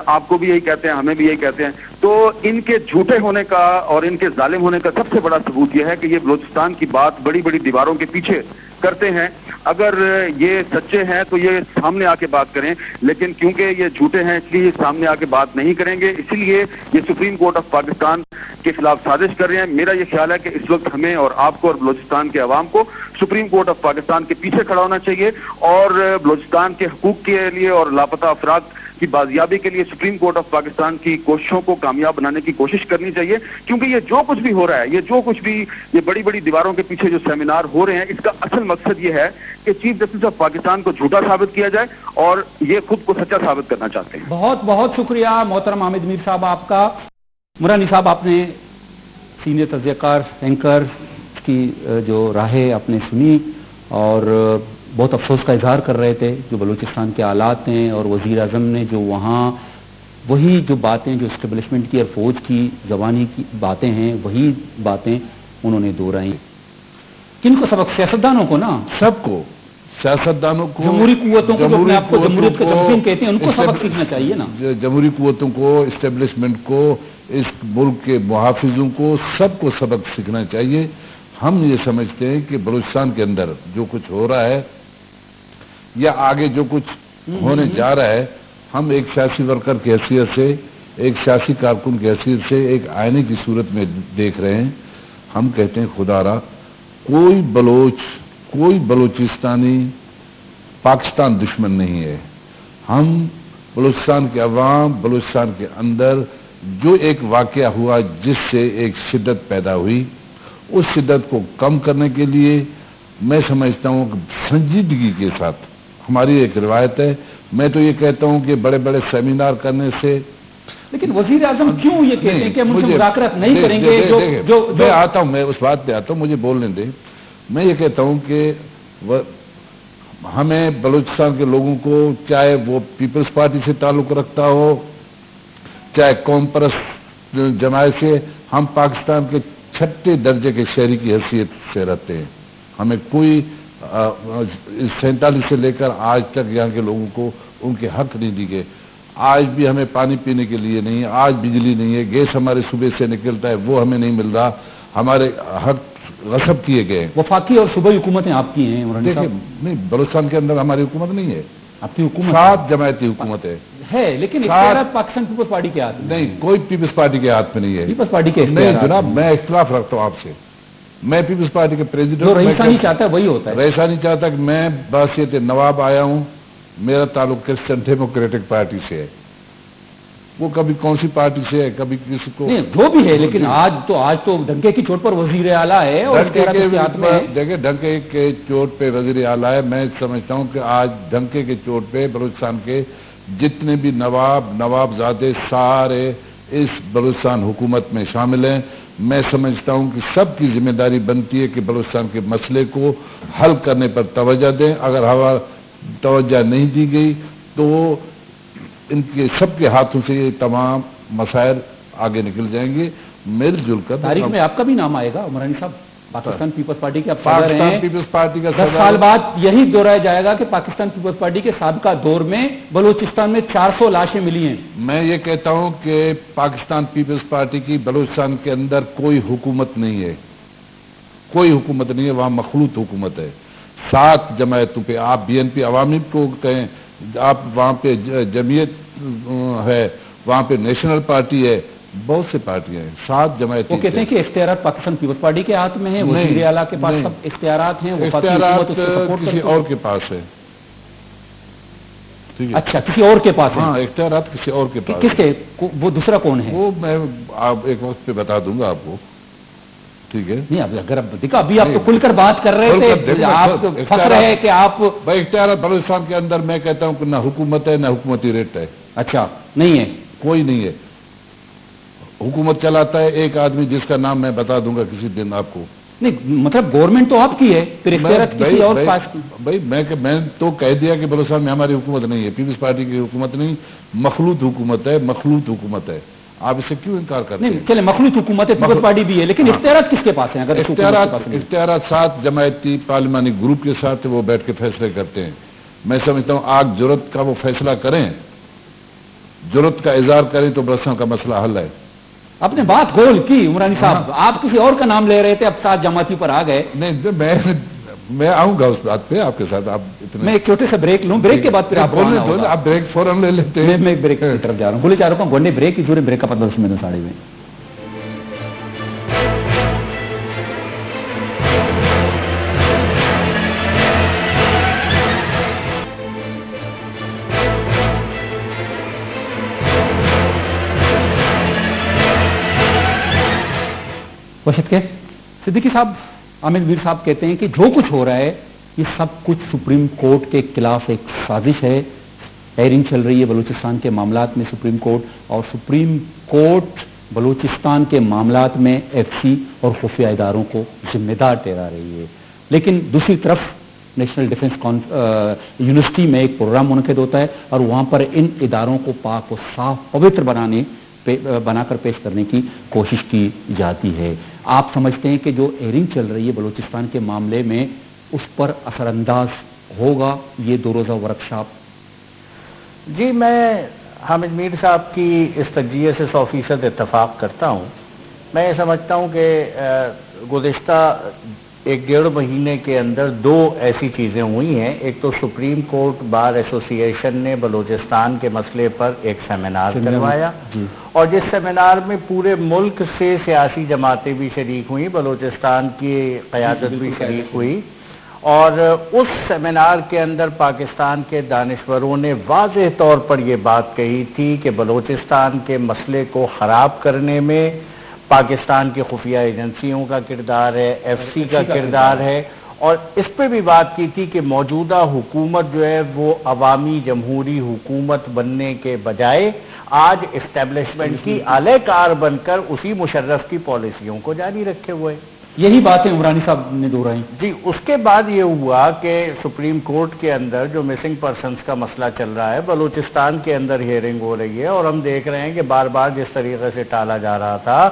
آپ کو بھی یہی کہتے ہیں، ہمیں بھی یہی کہتے ہیں. تو ان کے جھوٹے ہونے کا اور ان کے ظالم ہونے کا سب سے بڑا ثبوت یہ ہے کہ یہ بلوچستان کی بات بڑی دیواروں کے پیچھے کرتے ہیں. اگر یہ سچے ہیں تو یہ سامنے آ کے بات کریں، لیکن کیونکہ یہ جھوٹے ہیں اس لیے یہ سامنے آ کے بات نہیں کریں گے. اسی لیے یہ سپریم کورٹ آف پاکستان کے خلاف سازش کر رہے ہیں. میرا یہ خیال ہے کہ اس وقت ہمیں اور آپ کو اور بلوچستان کے عوام کو سپریم کورٹ آف پاکستان کے پیچھے کھڑا ہونا چاہیے اور بلوچستان کے حقوق کے لیے اور لاپتہ افراد کی بازیابی کے لیے سپریم کورٹ آف پاکستان کی کوششوں کو کامیاب بنانے کی کوشش کرنی چاہیے. کیونکہ یہ جو کچھ بھی ہو رہا ہے، یہ بڑی دیواروں کے پیچھے جو سیمینار ہو رہے ہیں، اس کا اصل مقصد یہ ہے کہ چیف جسٹس آف پاکستان کو جھوٹا ثابت کیا جائے اور یہ خود کو سچا ثابت کرنا چاہتے ہیں. بہت شکریہ محترم عامد میر صاحب آپ کا. مرانی صاحب، آپ نے سینئر تجزیہ کار اینکر کی جو راہیں آپ نے سنی اور بہت افسوس کا اظہار کر رہے تھے جو بلوچستان کے حالات ہیں، اور وزیر اعظم نے جو وہاں وہی جو باتیں جو اسٹیبلشمنٹ کی اور فوج کی زبانی کی باتیں ہیں وہی باتیں انہوں نے دہرائی. کن کو سبق؟ سیاستدانوں کو نا، سب کو، سیاستدانوں کو، جمہوری قوتوں کو جو اپنے آپ کو جمہوریت کے چمپئن کہتے ہیں ان کو سبق سیکھنا چاہیے نا. جمہوری قوتوں کو، اسٹیبلشمنٹ کو، اس ملک کے محافظوں کو، سب کو سبق سیکھنا چاہیے. ہم یہ سمجھتے ہیں کہ بلوچستان کے اندر جو کچھ ہو رہا ہے یا آگے جو کچھ ہونے جا رہا ہے، ہم ایک سیاسی ورکر کی حیثیت سے، ایک سیاسی کارکن کی حیثیت سے ایک آئینے کی صورت میں دیکھ رہے ہیں. ہم کہتے ہیں خدا را کوئی بلوچستانی پاکستان دشمن نہیں ہے. ہم بلوچستان کے عوام، بلوچستان کے اندر جو ایک واقعہ ہوا جس سے ایک شدت پیدا ہوئی، اس شدت کو کم کرنے کے لیے میں سمجھتا ہوں کہ سنجیدگی کے ساتھ ہماری ایک روایت ہے. میں تو یہ کہتا ہوں کہ بڑے سیمینار کرنے سے، لیکن وزیر اعظم کیوں یہ کہتے ہیں کہ ہم ان سے مذاکرات نہیں کریں گے؟ میں آتا ہوں، میں اس بات پہ آتا ہوں، مجھے بولنے دیں. میں یہ کہتا ہوں کہ ہمیں بلوچستان کے لوگوں کو، چاہے وہ پیپلز پارٹی سے تعلق رکھتا ہو، چاہے قوم پرست جماعت سے، ہم پاکستان کے چھٹے درجے کے شہری کی حیثیت سے رہتے ہیں. ہمیں کوئی 47 سے لے کر آج تک یہاں کے لوگوں کو ان کے حق نہیں دی گئے. آج بھی ہمیں پانی پینے کے لیے نہیں ہے, آج بجلی نہیں ہے, گیس ہمارے صوبے سے نکلتا ہے وہ ہمیں نہیں مل رہا, ہمارے حق غصب کیے گئے. وفاقی اور صوبائی حکومتیں آپ کی ہیں عمرانی دیکھیں, صاحب؟ نہیں, بلوچستان کے اندر ہماری حکومت نہیں ہے, آپ کی حکومت 7 جماعتی حکومت ہے, لیکن اختیارات پاکستان پیپلز پارٹی کے ہاتھ میں نہیں, کوئی پیپلز پارٹی کے ہاتھ میں نہیں ہے. پیپلز پارٹی کے نہیں اختیارات جناب, ہیں. میں اختلاف رکھتا ہوں آپ سے. میں پیپلز پارٹی کے جو پریزیڈنٹ, رئیسانی چاہتا ہے وہی ہوتا ہے. رئیسانی چاہتا کہ میں بحیثیت نواب آیا ہوں, میرا تعلق کرسچن ڈیموکریٹک پارٹی سے ہے. وہ کبھی کون سی پارٹی سے ہے, کبھی کسی کو نہیں, جو بھی ہے, لیکن آج تو ڈنکے کی چوٹ پر وزیر اعلیٰ ہے اور اختیارات اس کے ہاتھ میں ہے. دیکھیں, ڈنکے کے چوٹ پہ وزیر اعلیٰ ہے. میں سمجھتا ہوں کہ آج ڈنکے کے چوٹ پہ بلوچستان کے جتنے بھی نوابزادے سارے اس بلوچستان حکومت میں شامل ہیں. میں سمجھتا ہوں کہ سب کی ذمہ داری بنتی ہے کہ بلوچستان کے مسئلے کو حل کرنے پر توجہ دیں. اگر توجہ نہیں دی گئی تو ان کے سب کے ہاتھوں سے یہ تمام مسائل آگے نکل جائیں گے. مل جل کر تاریخ میں آپ کا بھی نام آئے گا عمرانی صاحب. پاکستان پیپلز پارٹی کے آپ صدر پاکستان ہیں. پیپلز پارٹی کا 10 سال بعد یہی دہرایا جائے گا کہ پاکستان پیپلز پارٹی کے سابقہ دور میں بلوچستان میں 400 لاشیں ملی ہیں. میں یہ کہتا ہوں کہ پاکستان پیپلز پارٹی کی بلوچستان کے اندر کوئی حکومت نہیں ہے, کوئی حکومت نہیں ہے. وہاں مخلوط حکومت ہے 7 جماعتوں پہ. آپ بی این پی عوامی کو کہیں, آپ وہاں پہ جمعیت ہے, وہاں پہ نیشنل پارٹی ہے, بہت سے پارٹیاں ہیں, 7 جماعتیں. وہ کہتے ہیں کہ اختیارات پاکستان پیپلز پارٹی کے ہاتھ میں ہیں, وزیر اعلیٰ کے پاس سب اختیارات ہیں, وفاقی حکومت اس کو سپورٹ کسی کرتی ہے. اور کے پاس ہے. اچھا, کسی اور کے پاس ہے. ہاں, اختیارات کسی اور کے پاس. کس کے؟ وہ دوسرا کون ہے؟ وہ میں آپ ایک وقت پہ بتا دوں گا آپ کو. ٹھیک ہے, نہیں, اگر دیکھا ابھی آپ تو کھل کر بات کر رہے تھے, آپ فخر ہے کہ آپ بھائی اختیارات بلوچستان کے اندر میں کہتا ہوں کہ نہ حکومت ہے نہ حکومتی ریٹ ہے. اچھا نہیں ہے, کوئی نہیں ہے. حکومت چلاتا ہے ایک آدمی جس کا نام میں بتا دوں گا کسی دن آپ کو. نہیں, مطلب گورنمنٹ تو آپ کی ہے, پھر اختیارات کسی اور پاس کی. بھائی میں تو کہہ دیا کہ بلوچستان میں ہماری حکومت نہیں ہے, پیپلز پارٹی کی حکومت نہیں, مخلوط حکومت ہے. مخلوط حکومت ہے. آپ اسے کیوں انکار کرتے ہیں؟ نہیں, چلے مخلوط حکومت ہے, پیپلز پارٹی بھی ہے, لیکن اختیارات کس کے پاس ہیں؟ اگر اختیارات 7 جماعتی پارلیمانی گروپ کے ساتھ وہ بیٹھ کے فیصلے کرتے ہیں. میں سمجھتا ہوں آگ جرت کا وہ فیصلہ کریں, جرت کا اظہار کریں تو بلوچستان کا مسئلہ حل ہے. آپ نے بات گول کی عمرانی صاحب, آپ کسی اور کا نام لے رہے تھے, اب 7 جماعتی پر آ گئے. نہیں, میں آؤں گا اس بات پہ آپ کے ساتھ. آپ میں ایک چھوٹے سے بریک لوں, بریک کے بعد پھر آپ بولیں. آپ بریک فوراً لے لیتے ہیں. میں بریک کی طرف جا رہا ہوں. بولے چاہ رہا ہوں گونڈے بریک کی جوڑے بریک کا 15 منٹ ساڑھے میں. وشت کے صدیقی صاحب, عامر میر صاحب کہتے ہیں کہ جو کچھ ہو رہا ہے یہ سب کچھ سپریم کورٹ کے خلاف ایک سازش ہے. ہیئرنگ چل رہی ہے بلوچستان کے معاملات میں سپریم کورٹ, اور سپریم کورٹ بلوچستان کے معاملات میں ایف سی اور خفیہ اداروں کو ذمہ دار ٹھہرا رہی ہے. لیکن دوسری طرف نیشنل ڈیفنس یونیورسٹی میں ایک پروگرام منعقد ہوتا ہے اور وہاں پر ان اداروں کو پاک و صاف پوتر بنا کر پیش کرنے کی کوشش کی جاتی ہے. آپ سمجھتے ہیں کہ جو ہیئرنگ چل رہی ہے بلوچستان کے معاملے میں اس پر اثر انداز ہوگا یہ 2 روزہ ورکشاپ؟ جی, میں حامد میر صاحب کی اس تجزیے سے 100% اتفاق کرتا ہوں. میں یہ سمجھتا ہوں کہ گزشتہ 1-1.5 مہینے کے اندر 2 ایسی چیزیں ہوئی ہیں. ایک تو سپریم کورٹ بار ایسوسی ایشن نے بلوچستان کے مسئلے پر ایک سیمینار کروایا, اور جس سیمینار میں پورے ملک سے سیاسی جماعتیں بھی شریک ہوئیں, بلوچستان کی قیادت بھی شریک ہوئی, اور اس سیمینار کے اندر پاکستان کے دانشوروں نے واضح طور پر یہ بات کہی تھی کہ بلوچستان کے مسئلے کو خراب کرنے میں پاکستان کی خفیہ ایجنسیوں کا کردار ہے, ایف سی کا کردار ہے, اور اس پہ بھی بات کی تھی کہ موجودہ حکومت جو ہے وہ عوامی جمہوری حکومت بننے کے بجائے آج اسٹیبلشمنٹ کی اعلی کار بن کر اسی مشرف کی پالیسیوں کو جاری رکھے ہوئے. یہی باتیں عمرانی صاحب نے دہرائی. جی, اس کے بعد یہ ہوا کہ سپریم کورٹ کے اندر جو مسنگ پرسنز کا مسئلہ چل رہا ہے, بلوچستان کے اندر ہیئرنگ ہو رہی ہے, اور ہم دیکھ رہے ہیں کہ بار بار جس طریقے سے ٹالا جا رہا تھا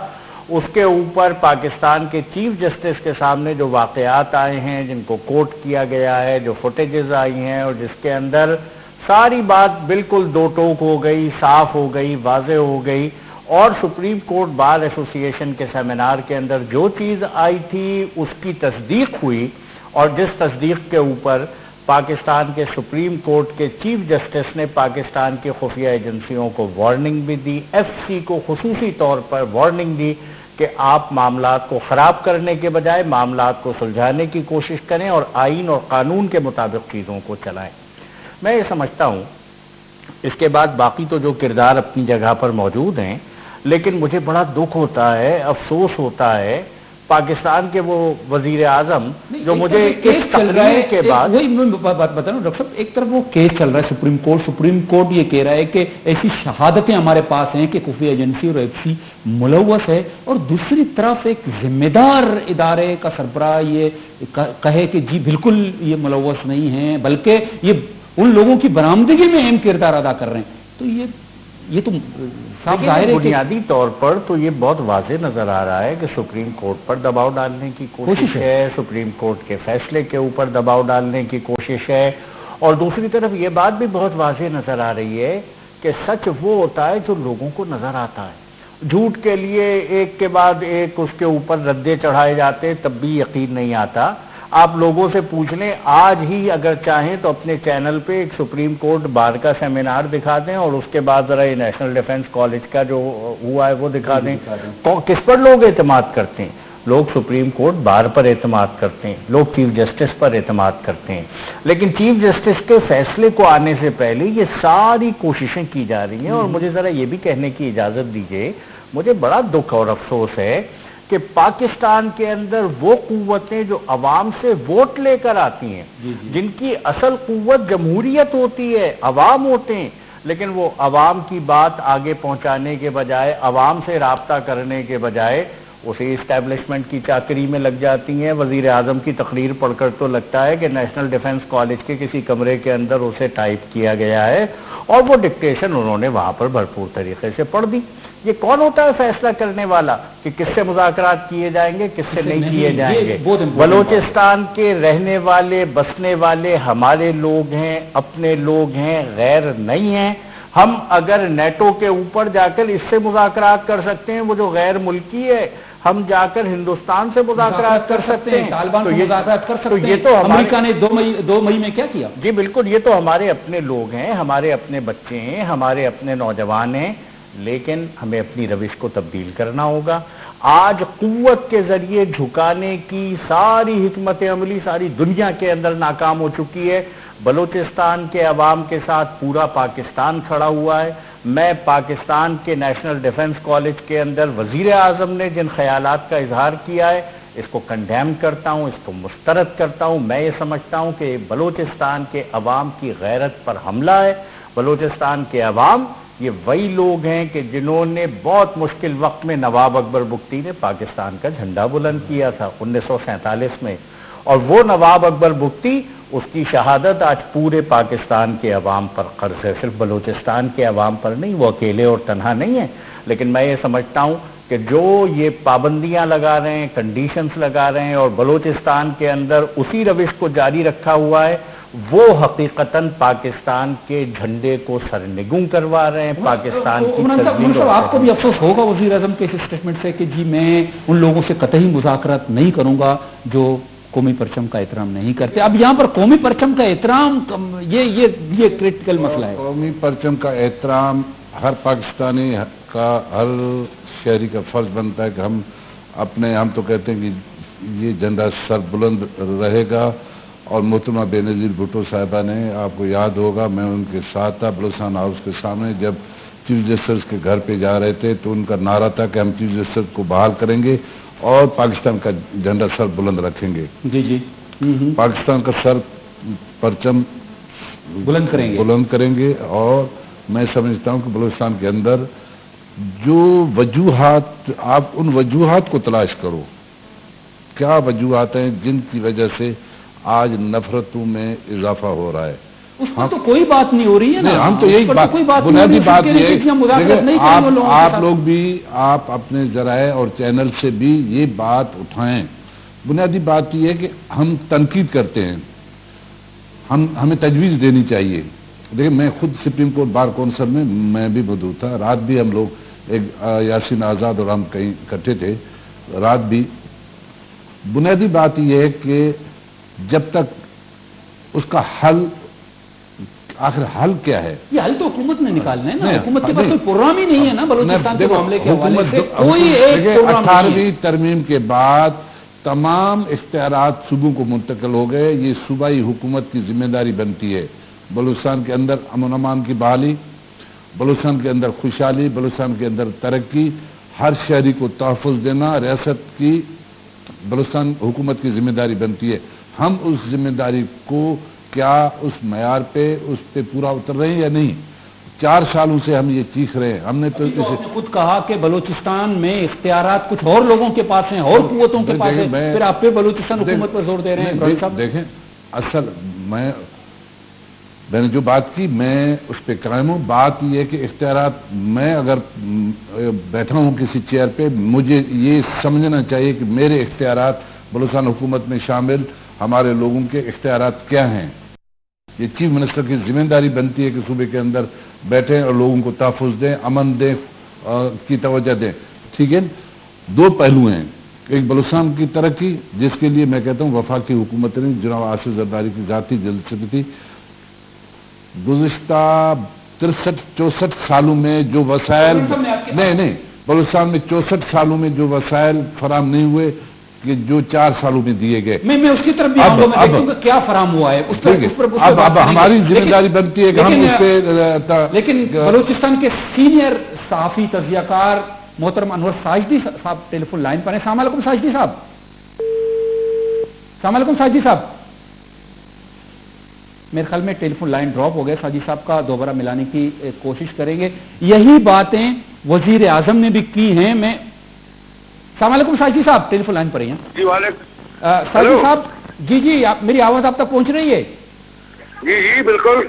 اس کے اوپر پاکستان کے چیف جسٹس کے سامنے جو واقعات آئے ہیں، جن کو کوٹ کیا گیا ہے، جو فوٹیجز آئی ہیں، اور جس کے اندر ساری بات بالکل دو ٹوک ہو گئی، صاف ہو گئی، واضح ہو گئی، اور سپریم کورٹ بار ایسوسی ایشن کے سیمینار کے اندر جو چیز آئی تھی اس کی تصدیق ہوئی، اور جس تصدیق کے اوپر پاکستان کے سپریم کورٹ کے چیف جسٹس نے پاکستان کی خفیہ ایجنسیوں کو وارننگ بھی دی، ایف سی کو خصوصی طور پر وارننگ دی کہ آپ معاملات کو خراب کرنے کے بجائے معاملات کو سلجھانے کی کوشش کریں اور آئین اور قانون کے مطابق چیزوں کو چلائیں۔ میں یہ سمجھتا ہوں اس کے بعد باقی تو جو کردار اپنی جگہ پر موجود ہیں، لیکن مجھے بڑا دکھ ہوتا ہے، افسوس ہوتا ہے پاکستان کے وہ وزیر اعظم جو مجھے اس تقریر کے بعد وہی میں بتا رہا ہوں ڈاکٹر صاحب، ایک طرف وہ کیس چل رہا ہے سپریم کورٹ یہ کہہ رہا ہے کہ ایسی شہادتیں ہمارے پاس ہیں کہ خفیہ ایجنسی اور ایف سی ملوث ہے، اور دوسری طرف ایک ذمہ دار ادارے کا سربراہ یہ کہے کہ جی بالکل یہ ملوث نہیں ہیں، بلکہ یہ ان لوگوں کی برآمدگی میں اہم کردار ادا کر رہے ہیں، تو یہ تو صاف ظاہر ہے بنیادی طور پر تو یہ بہت واضح نظر آ رہا ہے کہ سپریم کورٹ پر دباؤ ڈالنے کی کوشش ہے، سپریم کورٹ کے فیصلے کے اوپر دباؤ ڈالنے کی کوشش ہے، اور دوسری طرف یہ بات بھی بہت واضح نظر آ رہی ہے کہ سچ وہ ہوتا ہے جو لوگوں کو نظر آتا ہے، جھوٹ کے لیے ایک کے بعد ایک اس کے اوپر ردے چڑھائے جاتے تب بھی یقین نہیں آتا۔ آپ لوگوں سے پوچھ لیں، آج ہی اگر چاہیں تو اپنے چینل پہ ایک سپریم کورٹ بار کا سیمینار دکھا دیں، اور اس کے بعد ذرا یہ نیشنل ڈیفنس کالج کا جو ہوا ہے وہ دکھا دیں، تو کس پر لوگ اعتماد کرتے ہیں؟ لوگ سپریم کورٹ بار پر اعتماد کرتے ہیں، لوگ چیف جسٹس پر اعتماد کرتے ہیں، لیکن چیف جسٹس کے فیصلے کو آنے سے پہلے یہ ساری کوششیں کی جا رہی ہیں۔ اور مجھے ذرا یہ بھی کہنے کی اجازت دیجیے، مجھے بڑا دکھ اور افسوس ہے کہ پاکستان کے اندر وہ قوتیں جو عوام سے ووٹ لے کر آتی ہیں، جن کی اصل قوت جمہوریت ہوتی ہے، عوام ہوتے ہیں، لیکن وہ عوام کی بات آگے پہنچانے کے بجائے، عوام سے رابطہ کرنے کے بجائے اسی اسٹیبلشمنٹ کی چاکری میں لگ جاتی ہیں۔ وزیر اعظم کی تقریر پڑھ کر تو لگتا ہے کہ نیشنل ڈیفنس کالج کے کسی کمرے کے اندر اسے ٹائپ کیا گیا ہے، اور وہ ڈکٹیشن انہوں نے وہاں پر بھرپور طریقے سے پڑھ دی۔ یہ کون ہوتا ہے فیصلہ کرنے والا کہ کس سے مذاکرات کیے جائیں گے، کس سے نہیں کیے جائیں گے؟ بلوچستان کے رہنے والے، بسنے والے ہمارے لوگ ہیں، اپنے لوگ ہیں، غیر نہیں ہیں۔ ہم اگر نیٹو کے اوپر جا کر اس سے مذاکرات کر سکتے ہیں، وہ جو غیر ملکی ہے، ہم جا کر ہندوستان سے مذاکرات کر سکتے ہیں، طالبان سے مذاکرات کر سکتے ہیں۔ یہ تو امریکہ نے 2 مئی میں کیا کیا؟ جی بالکل، یہ تو ہمارے اپنے لوگ ہیں، ہمارے اپنے بچے ہیں، ہمارے اپنے نوجوان ہیں، لیکن ہمیں اپنی روش کو تبدیل کرنا ہوگا۔ آج قوت کے ذریعے جھکانے کی ساری حکمت عملی ساری دنیا کے اندر ناکام ہو چکی ہے۔ بلوچستان کے عوام کے ساتھ پورا پاکستان کھڑا ہوا ہے۔ میں پاکستان کے نیشنل ڈیفنس کالج کے اندر وزیر اعظم نے جن خیالات کا اظہار کیا ہے، اس کو کنڈیم کرتا ہوں، اس کو مسترد کرتا ہوں۔ میں یہ سمجھتا ہوں کہ بلوچستان کے عوام کی غیرت پر حملہ ہے۔ بلوچستان کے عوام یہ وہی لوگ ہیں کہ جنہوں نے بہت مشکل وقت میں نواب اکبر بگٹی نے پاکستان کا جھنڈا بلند کیا تھا 1947 میں، اور وہ نواب اکبر بگٹی، اس کی شہادت آج پورے پاکستان کے عوام پر قرض ہے، صرف بلوچستان کے عوام پر نہیں، وہ اکیلے اور تنہا نہیں ہیں۔ لیکن میں یہ سمجھتا ہوں کہ جو یہ پابندیاں لگا رہے ہیں، کنڈیشنز لگا رہے ہیں، اور بلوچستان کے اندر اسی روش کو جاری رکھا ہوا ہے، وہ حقیقتاً پاکستان کے جھنڈے کو سرنگوں کروا رہے ہیں، پاکستان کی تجویز۔ آپ کو بھی افسوس ہوگا وزیر اعظم کے اس اسٹیٹمنٹ سے کہ جی میں ان لوگوں سے قطعی مذاکرات نہیں کروں گا جو قومی پرچم کا احترام نہیں کرتے۔ اب یہاں پر قومی پرچم کا احترام یہ کریٹیکل مسئلہ ہے۔ قومی پرچم کا احترام ہر پاکستانی کا، ہر شہری کا فرض بنتا ہے کہ ہم تو کہتے ہیں کہ یہ جھنڈا سر بلند رہے گا۔ اور محترمہ بے نظیر بھٹو صاحبہ نے، آپ کو یاد ہوگا میں ان کے ساتھ تھا بلوچستان ہاؤس کے سامنے، جب چیف جسٹس کے گھر پہ جا رہے تھے تو ان کا نعرہ تھا کہ ہم چیف جسٹس کو بحال کریں گے اور پاکستان کا جھنڈا سر بلند رکھیں گے۔ جی پاکستان کا سر پرچم بلند کریں گے۔ اور میں سمجھتا ہوں کہ بلوچستان کے اندر جو وجوہات، آپ ان وجوہات کو تلاش کرو، کیا وجوہات ہیں جن کی وجہ سے آج نفرتوں میں اضافہ ہو رہا ہے۔ اس پر تو کوئی بات نہیں ہو رہی ہے نا. ہم تو یہی بنیادی بات یہ آپ لوگ بھی آپ اپنے ذرائع اور چینل سے بھی یہ بات اٹھائیں. بنیادی بات یہ ہے کہ ہم تنقید کرتے ہیں, ہمیں تجویز دینی چاہیے. دیکھیں میں خود سپریم کورٹ بار کونسل میں بھی موجود تھا. رات بھی ہم لوگ ایک یاسین آزاد اور ہم کہیں اکٹھے تھے. رات بھی بنیادی بات یہ ہے کہ جب تک اس کا حل, آخر حل کیا ہے؟ یہ حل تو حکومت نے نکالنا ہے نا. حکومت کے پاس کوئی پروگرام ہی نہیں ہے نا بلوچستان کے معاملے کے حوالے سے. کوئی ایک پروگرام نہیں ہے. 18ویں ترمیم کے بعد تمام اختیارات صوبوں کو منتقل ہو گئے. یہ صوبائی حکومت کی ذمہ داری بنتی ہے بلوچستان کے اندر امن و امان کی بحالی, بلوچستان کے اندر خوشحالی, بلوچستان کے اندر ترقی, ہر شہری کو تحفظ دینا ریاست کی بلوچستان حکومت کی ذمہ داری بنتی ہے. ہم اس ذمہ داری کو کیا اس معیار پہ اس پہ پورا اتر رہے ہیں یا نہیں؟ 4 سالوں سے ہم یہ چیخ رہے ہیں. ہم نے تو خود کہا کہ بلوچستان میں اختیارات کچھ اور لوگوں کے پاس ہیں, اور قوتوں کے پاس ہیں, پھر آپ پہ بلوچستان حکومت پر زور دے رہے ہیں. دیکھیں اصل میں نے جو بات کی میں اس پہ قائم ہوں. بات یہ ہے کہ اختیارات, میں اگر بیٹھا ہوں کسی چیئر پہ, مجھے یہ سمجھنا چاہیے کہ میرے اختیارات بلوچستان حکومت میں شامل ہمارے لوگوں کے اختیارات کیا ہیں. یہ چیف منسٹر کی ذمہ داری بنتی ہے کہ صوبے کے اندر بیٹھیں اور لوگوں کو تحفظ دیں, امن دیں, کی توجہ دیں. ٹھیک ہے, 2 پہلو ہیں. ایک بلوچستان کی ترقی, جس کے لیے میں کہتا ہوں وفاقی حکومت نے جناب آصف زرداری کی ذاتی دلچسپی تھی. گزشتہ 63-64 سالوں میں جو وسائل نہیں بلوچستان میں 64 سالوں میں جو وسائل فراہم نہیں ہوئے کہ جو 4 سالوں میں دیے گئے. میں اس کی طرف بھی آؤں گا, میں دیکھوں گا کیا فراہم ہوا ہے. اب ہماری ذمہ داری بنتی ہے کہ ہم اس پہ. لیکن بلوچستان کے سینئر صحافی تجزیہ کار محترم انور ساجدی صاحب ٹیلی فون لائن پر ہیں. السلام علیکم ساجدی صاحب. السلام علیکم ساجدی صاحب. میرے خیال میں ٹیلی فون لائن ڈراپ ہو گیا. ساجد صاحب کا دوبارہ ملانے کی کوشش کریں گے. یہی باتیں وزیر اعظم نے بھی کی ہیں. میں السلام علیکم ساجد صاحب, ٹیلی فون لائن پر ہی ہیں. جی وعلیکم. ساجد صاحب جی میری آواز آپ تک پہنچ رہی ہے؟ جی بالکل.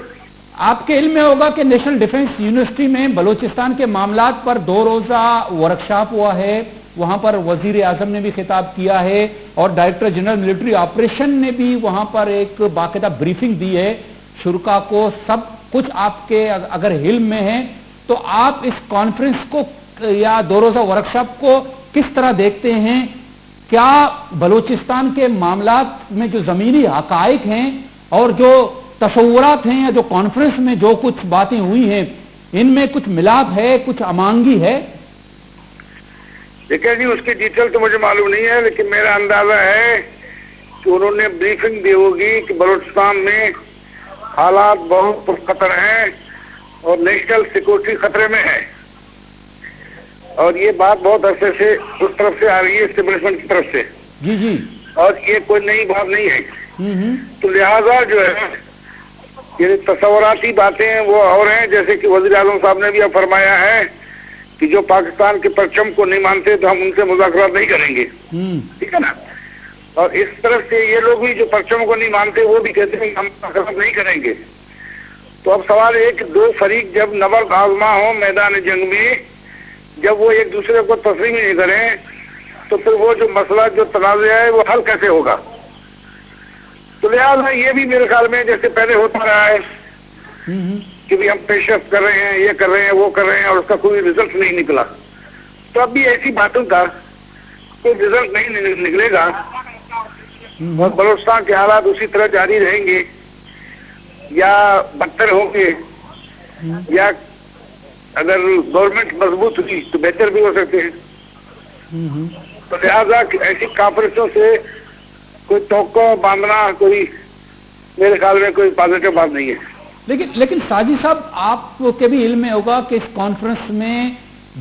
آپ کے علم میں ہوگا کہ نیشنل ڈیفنس یونیورسٹی میں بلوچستان کے معاملات پر 2 روزہ ورکشاپ ہوا ہے. وہاں پر وزیر اعظم نے بھی خطاب کیا ہے اور ڈائریکٹر جنرل ملٹری آپریشن نے بھی وہاں پر ایک باقاعدہ بریفنگ دی ہے شرکا کو. سب کچھ آپ کے اگر علم میں ہے تو آپ اس کانفرنس کو یا 2 روزہ ورکشاپ کو کس طرح دیکھتے ہیں؟ کیا بلوچستان کے معاملات میں جو زمینی حقائق ہیں اور جو تصورات ہیں یا جو کانفرنس میں جو کچھ باتیں ہوئی ہیں, ان میں کچھ ملاپ ہے, کچھ امانگی ہے؟ دیکھیں جی, اس کی ڈیٹیل تو مجھے معلوم نہیں ہے, لیکن میرا اندازہ ہے کہ انہوں نے بریفنگ دی ہوگی کہ بلوچستان میں حالات بہت خطر ہیں اور نیشنل سیکورٹی خطرے میں ہے, اور یہ بات بہت عرصے سے اس طرف سے آ رہی ہے, اسٹیبلشمنٹ کی طرف سے. جی اور یہ کوئی نئی بات نہیں ہے. تو لہذا جو ہے یہ تصوراتی باتیں وہ اور ہیں, جیسے کہ وزیر اعظم صاحب نے بھی اب فرمایا ہے کہ جو پاکستان کے پرچم کو نہیں مانتے تو ہم ان سے مذاکرات نہیں کریں گے. ٹھیک ہے نا. اور اس طرف سے یہ لوگ بھی جو پرچم کو نہیں مانتے وہ بھی کہتے ہیں کہ ہم مذاکرات نہیں کریں گے. تو اب سوال ہے کہ 2 فریق جب نبرد آزما ہوں میدان جنگ میں, جب وہ ایک دوسرے کو تسلیم نہیں کریں تو پھر وہ جو مسئلہ جو تنازع ہے وہ حل کیسے ہوگا؟ تو لہٰذا یہ بھی میرے خیال میں جیسے پہلے ہوتا رہا ہے کہ بھی ہم پیش رفت کر رہے ہیں, یہ کر رہے ہیں, وہ کر رہے ہیں, اور اس کا کوئی رزلٹ نہیں نکلا. تو اب بھی ایسی باتوں کا کوئی رزلٹ نہیں نکلے گا اور بلوچستان کے حالات اسی طرح جاری رہیں گے یا بدتر ہوں گے, یا اگر گورنمنٹ مضبوط ہوئی تو بہتر بھی ہو سکتے ہیں. تو لہٰذا ایسی کانفرنسوں سے کوئی توقع باندھنا کوئی میرے خیال میں کوئی پازیٹو بات نہیں ہے. لیکن ساجد صاحب آپ کے بھی علم میں ہوگا کہ اس کانفرنس میں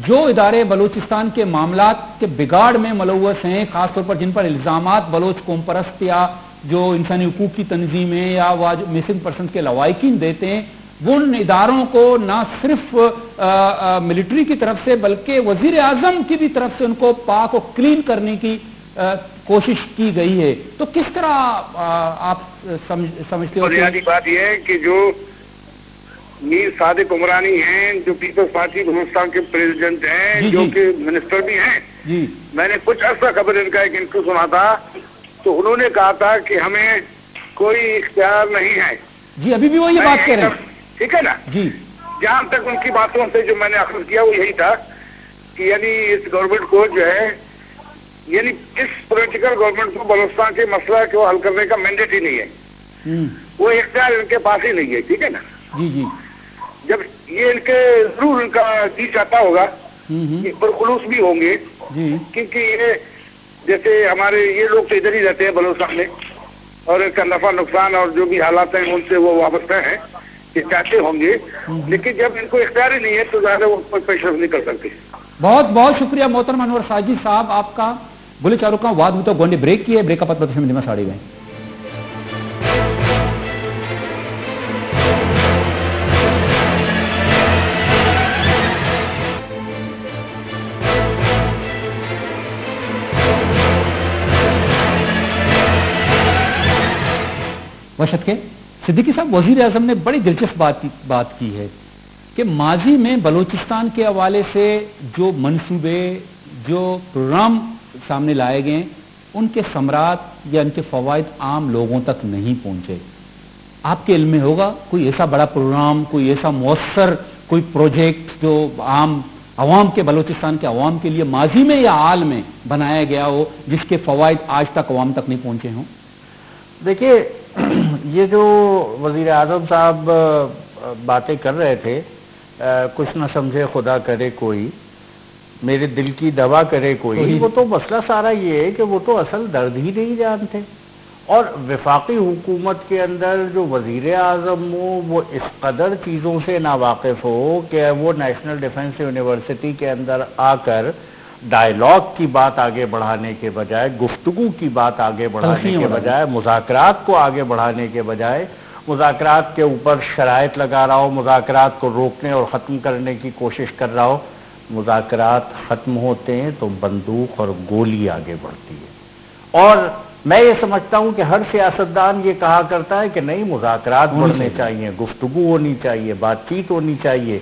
جو ادارے بلوچستان کے معاملات کے بگاڑ میں ملوث ہیں, خاص طور پر جن پر الزامات بلوچ قوم پرست یا جو انسانی حقوق کی تنظیمیں یا مسنگ پرسن کے لواحقین دیتے ہیں, وہ ان اداروں کو نہ صرف ملٹری کی طرف سے بلکہ وزیر اعظم کی بھی طرف سے ان کو پاک و کلین کرنے کی کوشش کی گئی ہے، تو کس طرح آپ سمجھتے ہو؟ بنیادی بات یہ ہے کہ جو میر صادق عمرانی ہیں، جو پیپلز پارٹی بلوچستان کے پریزیڈنٹ ہیں، جو کہ منسٹر بھی ہیں، جی میں نے کچھ عرصہ قبل ان کا ایک انٹرویو سنا تھا، تو انہوں نے کہا تھا کہ ہمیں کوئی اختیار نہیں ہے. جی ابھی بھی وہ یہ بات کہہ رہے ہیں، ٹھیک ہے نا؟ جی جہاں تک ان کی باتوں سے جو میں نے اخذ کیا وہ یہی تھا کہ یعنی اس گورنمنٹ کو جو ہے، یعنی اس پولیٹیکل گورنمنٹ کو بلوچستان کے مسئلہ کو حل کرنے کا مینڈیٹ ہی نہیں ہے، وہ اختیار ان کے پاس ہی نہیں ہے. ٹھیک ہے نا؟ جی جی جب یہ ان کے ضرور ان کا جی چاہتا ہوگا، پرخلوص بھی ہوں گے، کیونکہ یہ جیسے ہمارے یہ لوگ تو ادھر ہی رہتے ہیں بلوچستان میں، اور ان کا نفع نقصان اور جو بھی حالات ہیں ان سے وہ وابستہ ہیں، یہ چاہتے ہوں گے، لیکن جب ان کو اختیار ہی نہیں ہے تو زیادہ وہ کوئی پیشرف نہیں کر سکتے. بہت بہت شکریہ محترم انور ساجد صاحب آپ کا. بولے چاروں کا واد ہوتا گونڈے بریک کی ہے، بریک اپ میں ساڑھے گئے. وشت کے صدیقی صاحب، وزیر اعظم نے بڑی دلچسپ بات کی ہے کہ ماضی میں بلوچستان کے حوالے سے جو منصوبے، جو پروگرام سامنے لائے گئے، ان کے ثمرات یا ان کے فوائد عام لوگوں تک نہیں پہنچے. آپ کے علم میں ہوگا کوئی ایسا بڑا پروگرام، کوئی ایسا مؤثر کوئی پروجیکٹ جو عام عوام کے، بلوچستان کے عوام کے لیے ماضی میں یا حال میں بنایا گیا ہو، جس کے فوائد آج تک عوام تک نہیں پہنچے ہوں؟ دیکھیے، یہ جو وزیر اعظم صاحب باتیں کر رہے تھے، کچھ نہ سمجھے خدا کرے کوئی، میرے دل کی دوا کرے کوئی، وہ تو مسئلہ سارا یہ ہے کہ وہ تو اصل درد ہی نہیں جانتے. اور وفاقی حکومت کے اندر جو وزیر اعظم ہو وہ اس قدر چیزوں سے ناواقف ہو کہ وہ نیشنل ڈیفنس یونیورسٹی کے اندر آ کر ڈائیلاگ کی بات آگے بڑھانے کے بجائے، گفتگو کی بات آگے بڑھانے کے بجائے، مذاکرات کو آگے بڑھانے کے بجائے مذاکرات کے اوپر شرائط لگا رہا ہو، مذاکرات کو روکنے اور ختم کرنے کی کوشش کر رہا ہو. مذاکرات ختم ہوتے ہیں تو بندوق اور گولی آگے بڑھتی ہے. اور میں یہ سمجھتا ہوں کہ ہر سیاستدان یہ کہا کرتا ہے کہ نہیں، مذاکرات بڑھنے چاہیے، گفتگو ہونی چاہیے، بات چیت ہونی چاہیے.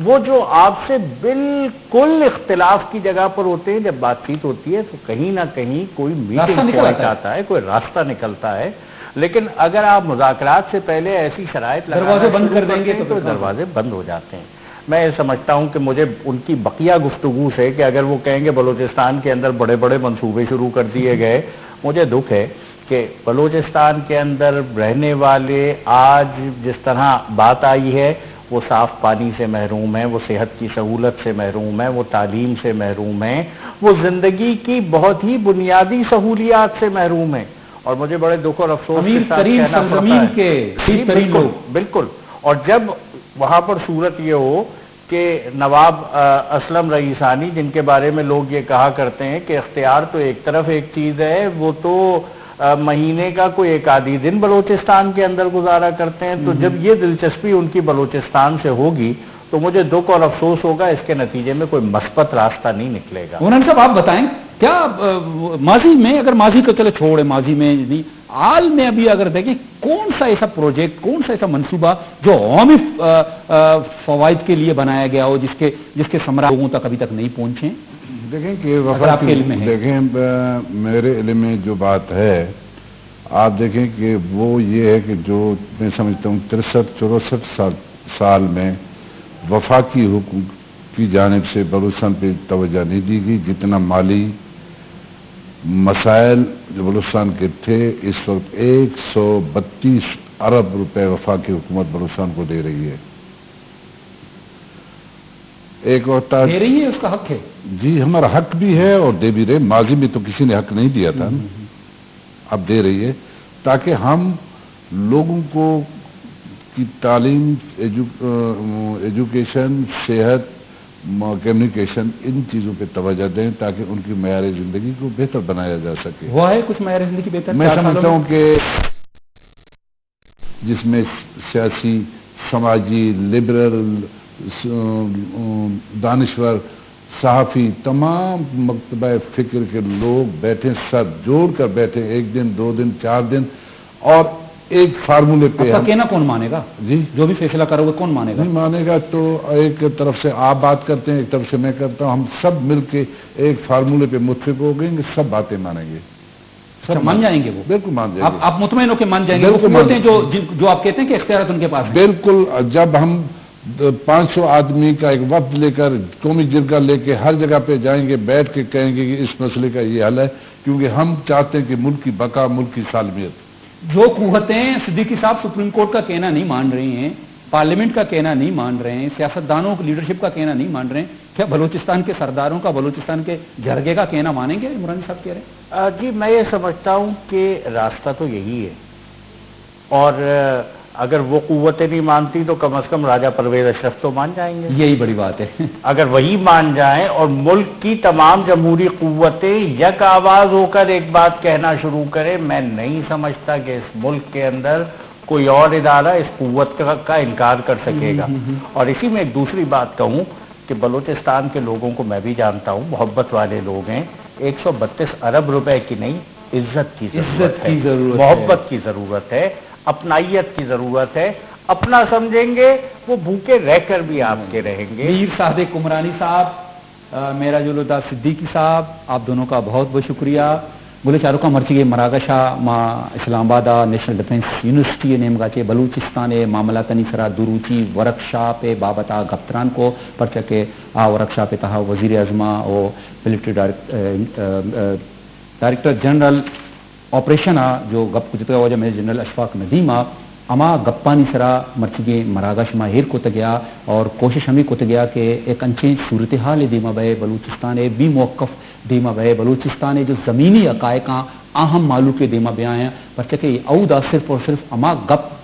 وہ جو آپ سے بالکل اختلاف کی جگہ پر ہوتے ہیں، جب بات چیت ہوتی ہے تو کہیں نہ کہیں کوئی میٹنگ پوائنٹ آتا ہے، کوئی راستہ نکلتا ہے. لیکن اگر آپ مذاکرات سے پہلے ایسی شرائط دروازے بند کر دیں گے تو دروازے بند ہو جاتے ہیں. میں یہ سمجھتا ہوں کہ مجھے ان کی بقیہ گفتگو سے کہ اگر وہ کہیں گے بلوچستان کے اندر بڑے بڑے منصوبے شروع کر دیے گئے، مجھے دکھ ہے کہ بلوچستان کے اندر رہنے والے آج جس طرح بات آئی ہے، وہ صاف پانی سے محروم ہیں، وہ صحت کی سہولت سے محروم ہیں، وہ تعلیم سے محروم ہیں، وہ زندگی کی بہت ہی بنیادی سہولیات سے محروم ہیں. اور مجھے بڑے دکھ اور افسوس کے ساتھ کہنا پڑتا ہے، بالکل. اور جب وہاں پر صورت یہ ہو کہ نواب اسلم رئیسانی، جن کے بارے میں لوگ یہ کہا کرتے ہیں کہ اختیار تو ایک طرف ایک چیز ہے، وہ تو مہینے کا کوئی ایک آدھی دن بلوچستان کے اندر گزارا کرتے ہیں، تو جب یہ دلچسپی ان کی بلوچستان سے ہوگی تو مجھے دکھ اور افسوس ہوگا، اس کے نتیجے میں کوئی مثبت راستہ نہیں نکلے گا. مولانا صاحب آپ بتائیں، کیا ماضی میں، اگر ماضی کو چلے چھوڑے، ماضی میں نہیں، حال میں ابھی اگر دیکھیں کون سا ایسا پروجیکٹ، کون سا ایسا منصوبہ جو عوامی فوائد کے لیے بنایا گیا ہو، جس کے ثمرات لوگوں تک ابھی تک نہیں پہنچے؟ دیکھیں کہ دیکھیں میرے علم میں جو بات ہے، آپ دیکھیں کہ وہ یہ ہے کہ جو میں سمجھتا ہوں 63-64 سال میں وفاقی حکومت کی جانب سے بلوچستان پہ توجہ نہیں دی گئی. جتنا مالی مسائل جو بلوچستان کے تھے، اس وقت 132 ارب روپے وفاقی حکومت بلوچستان کو دے رہی ہے. ایک وقت دے رہی ہے، اس کا حق ہے. جی ہمارا حق بھی ہے اور دے بھی رہے. ماضی میں تو کسی نے حق نہیں دیا تھا، اب دے رہی ہے تاکہ ہم لوگوں کو کی تعلیم، ایجوکیشن، صحت، کمیونیکیشن، ان چیزوں پہ توجہ دیں تاکہ ان کی معیار زندگی کو بہتر بنایا جا سکے. وہ ہے کچھ معیار زندگی بہتر؟ میں سمجھتا ہوں کہ جس میں سیاسی، سماجی، لبرل، دانشور صحافی، تمام مکتبہ فکر کے لوگ بیٹھے، سر جوڑ کر بیٹھے، 1 دن 2 دن 4 دن، اور ایک فارمولے پہ کہنا کون مانے گا؟ جی جو بھی فیصلہ کرو گے کون مانے گا؟ نہیں مانے گا تو ایک طرف سے آپ بات کرتے ہیں، ایک طرف سے میں کرتا ہوں، ہم سب مل کے ایک فارمولے پہ متفق ہو گئیں گے، سب باتیں مانیں گے، سب مان جائیں گے؟ وہ بالکل مان جائیں گے، آپ مطمئن ہو کہ مان جائیں گے؟ بالکل وہ ہیں جو آپ کہتے ہیں کہ اختیارات ان کے پاس ہیں؟ بالکل. جب ہم 500 آدمی کا ایک وفد لے کر، قومی جرگہ لے کے ہر جگہ پہ جائیں گے، بیٹھ کے کہیں گے کہ اس مسئلے کا یہ حل ہے، کیونکہ ہم چاہتے ہیں کہ ملک کی بقا، ملک کی سالمیت. جو قوتیں صدیقی صاحب سپریم کورٹ کا کہنا نہیں مان رہی ہیں، پارلیمنٹ کا کہنا نہیں مان رہے ہیں، سیاستدانوں کی لیڈرشپ کا کہنا نہیں مان رہے ہیں، کیا بلوچستان کے سرداروں کا، بلوچستان کے جرگے کا کہنا مانیں گے؟ عمران صاحب کہہ رہے ہیں. جی میں یہ سمجھتا ہوں کہ راستہ تو یہی ہے، اور اگر وہ قوتیں نہیں مانتی تو کم از کم راجہ پرویز اشرف تو مان جائیں گے. یہی بڑی بات ہے. اگر وہی مان جائیں اور ملک کی تمام جمہوری قوتیں یک آواز ہو کر ایک بات کہنا شروع کریں، میں نہیں سمجھتا کہ اس ملک کے اندر کوئی اور ادارہ اس قوت کا انکار کر سکے گا. اور اسی میں ایک دوسری بات کہوں کہ بلوچستان کے لوگوں کو میں بھی جانتا ہوں، محبت والے لوگ ہیں. 132 ارب روپے کی نہیں، عزت کی ضرورت ہے، محبت کی ضرورت ہے، اپنائیت کی ضرورت ہے. اپنا سمجھیں گے وہ بھوکے رہ کر بھی آپ کے رہیں گے. میر صادق عمرانی صاحب، میرا جلودہ صدیقی صاحب، آپ دونوں کا بہت بہت شکریہ. بولے چاروں کا مرچی مراگشا ما اسلام آباد national defence university name گاچے Balochistan معاملہ تنی سرا دروچی ورکشاپ بابتا گپتران کو پرچہ کے ورکشاپ تہا وزیر اعظمہ اور ملٹری ڈائریکٹر جنرل آپریشن جو گپ جتگا وجہ میں جنرل اشفاق ندیمہ اما گپانی سرا مرچگے مراگش ما ہیر کو گیا، اور کوشش ہمیں کو گیا کہ ایک انچے صورتحال دیما بے بلوچستان بھی موقف دیما بے بلوچستان جو زمینی حقائق اہم معلوم کے دیما بے آئے ہیں، پرچہ کہ اودا صرف اور صرف اما گپ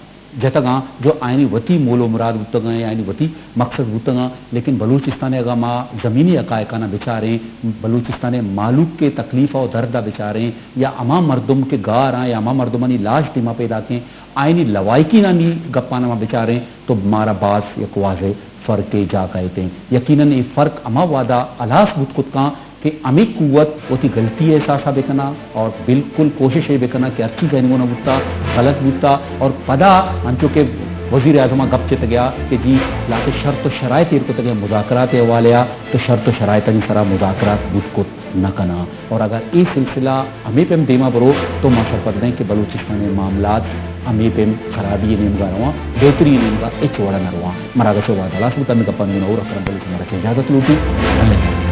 جتگاں جو آئینی وتی مول و مراد بتگاں یا آئینی وتی مقصد بتگاں، لیکن بلوچستان اگا ماں زمینی حقائق نہ بچاریں، بلوچستان معلوم کے تکلیف و دردہ بچاریں، یا اما مردم کے گار آئیں یا اما مردمانی لاش دیما پیدا کیں، آئینی لوائکی نہ نہیں گپانا ماں بچاریں، تو مارا باس یک واضح فرق جا کہتے ہیں. یقیناً یہ فرق اما وعدہ الاس بت خود کا کہ امی قوت ہوتی غلطی احساسہ بکنا، اور بالکل کوشش یہ بکنا کہ اچھی کہنے نہ بتا غلط بتا، اور پدا انچو کہ وزیر اعظمہ گپ چت گیا کہ جی لاتے شرط و شرائط کو تک مذاکرات حوالیا تو شرط و شرائط سرا مذاکرات بت کو نہ کنا. اور اگر یہ سلسلہ ہمیں پہ دیما برو تو ماشر پتہ دیں کہ بلوچستان معاملات ہمیں پہ خرابی نیم گا رواں بہتری نیم گا ایک وڑا نہ رواں. مراگش وعدہ لاس بتا میں گپا نو اور اکرم بلوچ مرا کے اجازت لوٹی.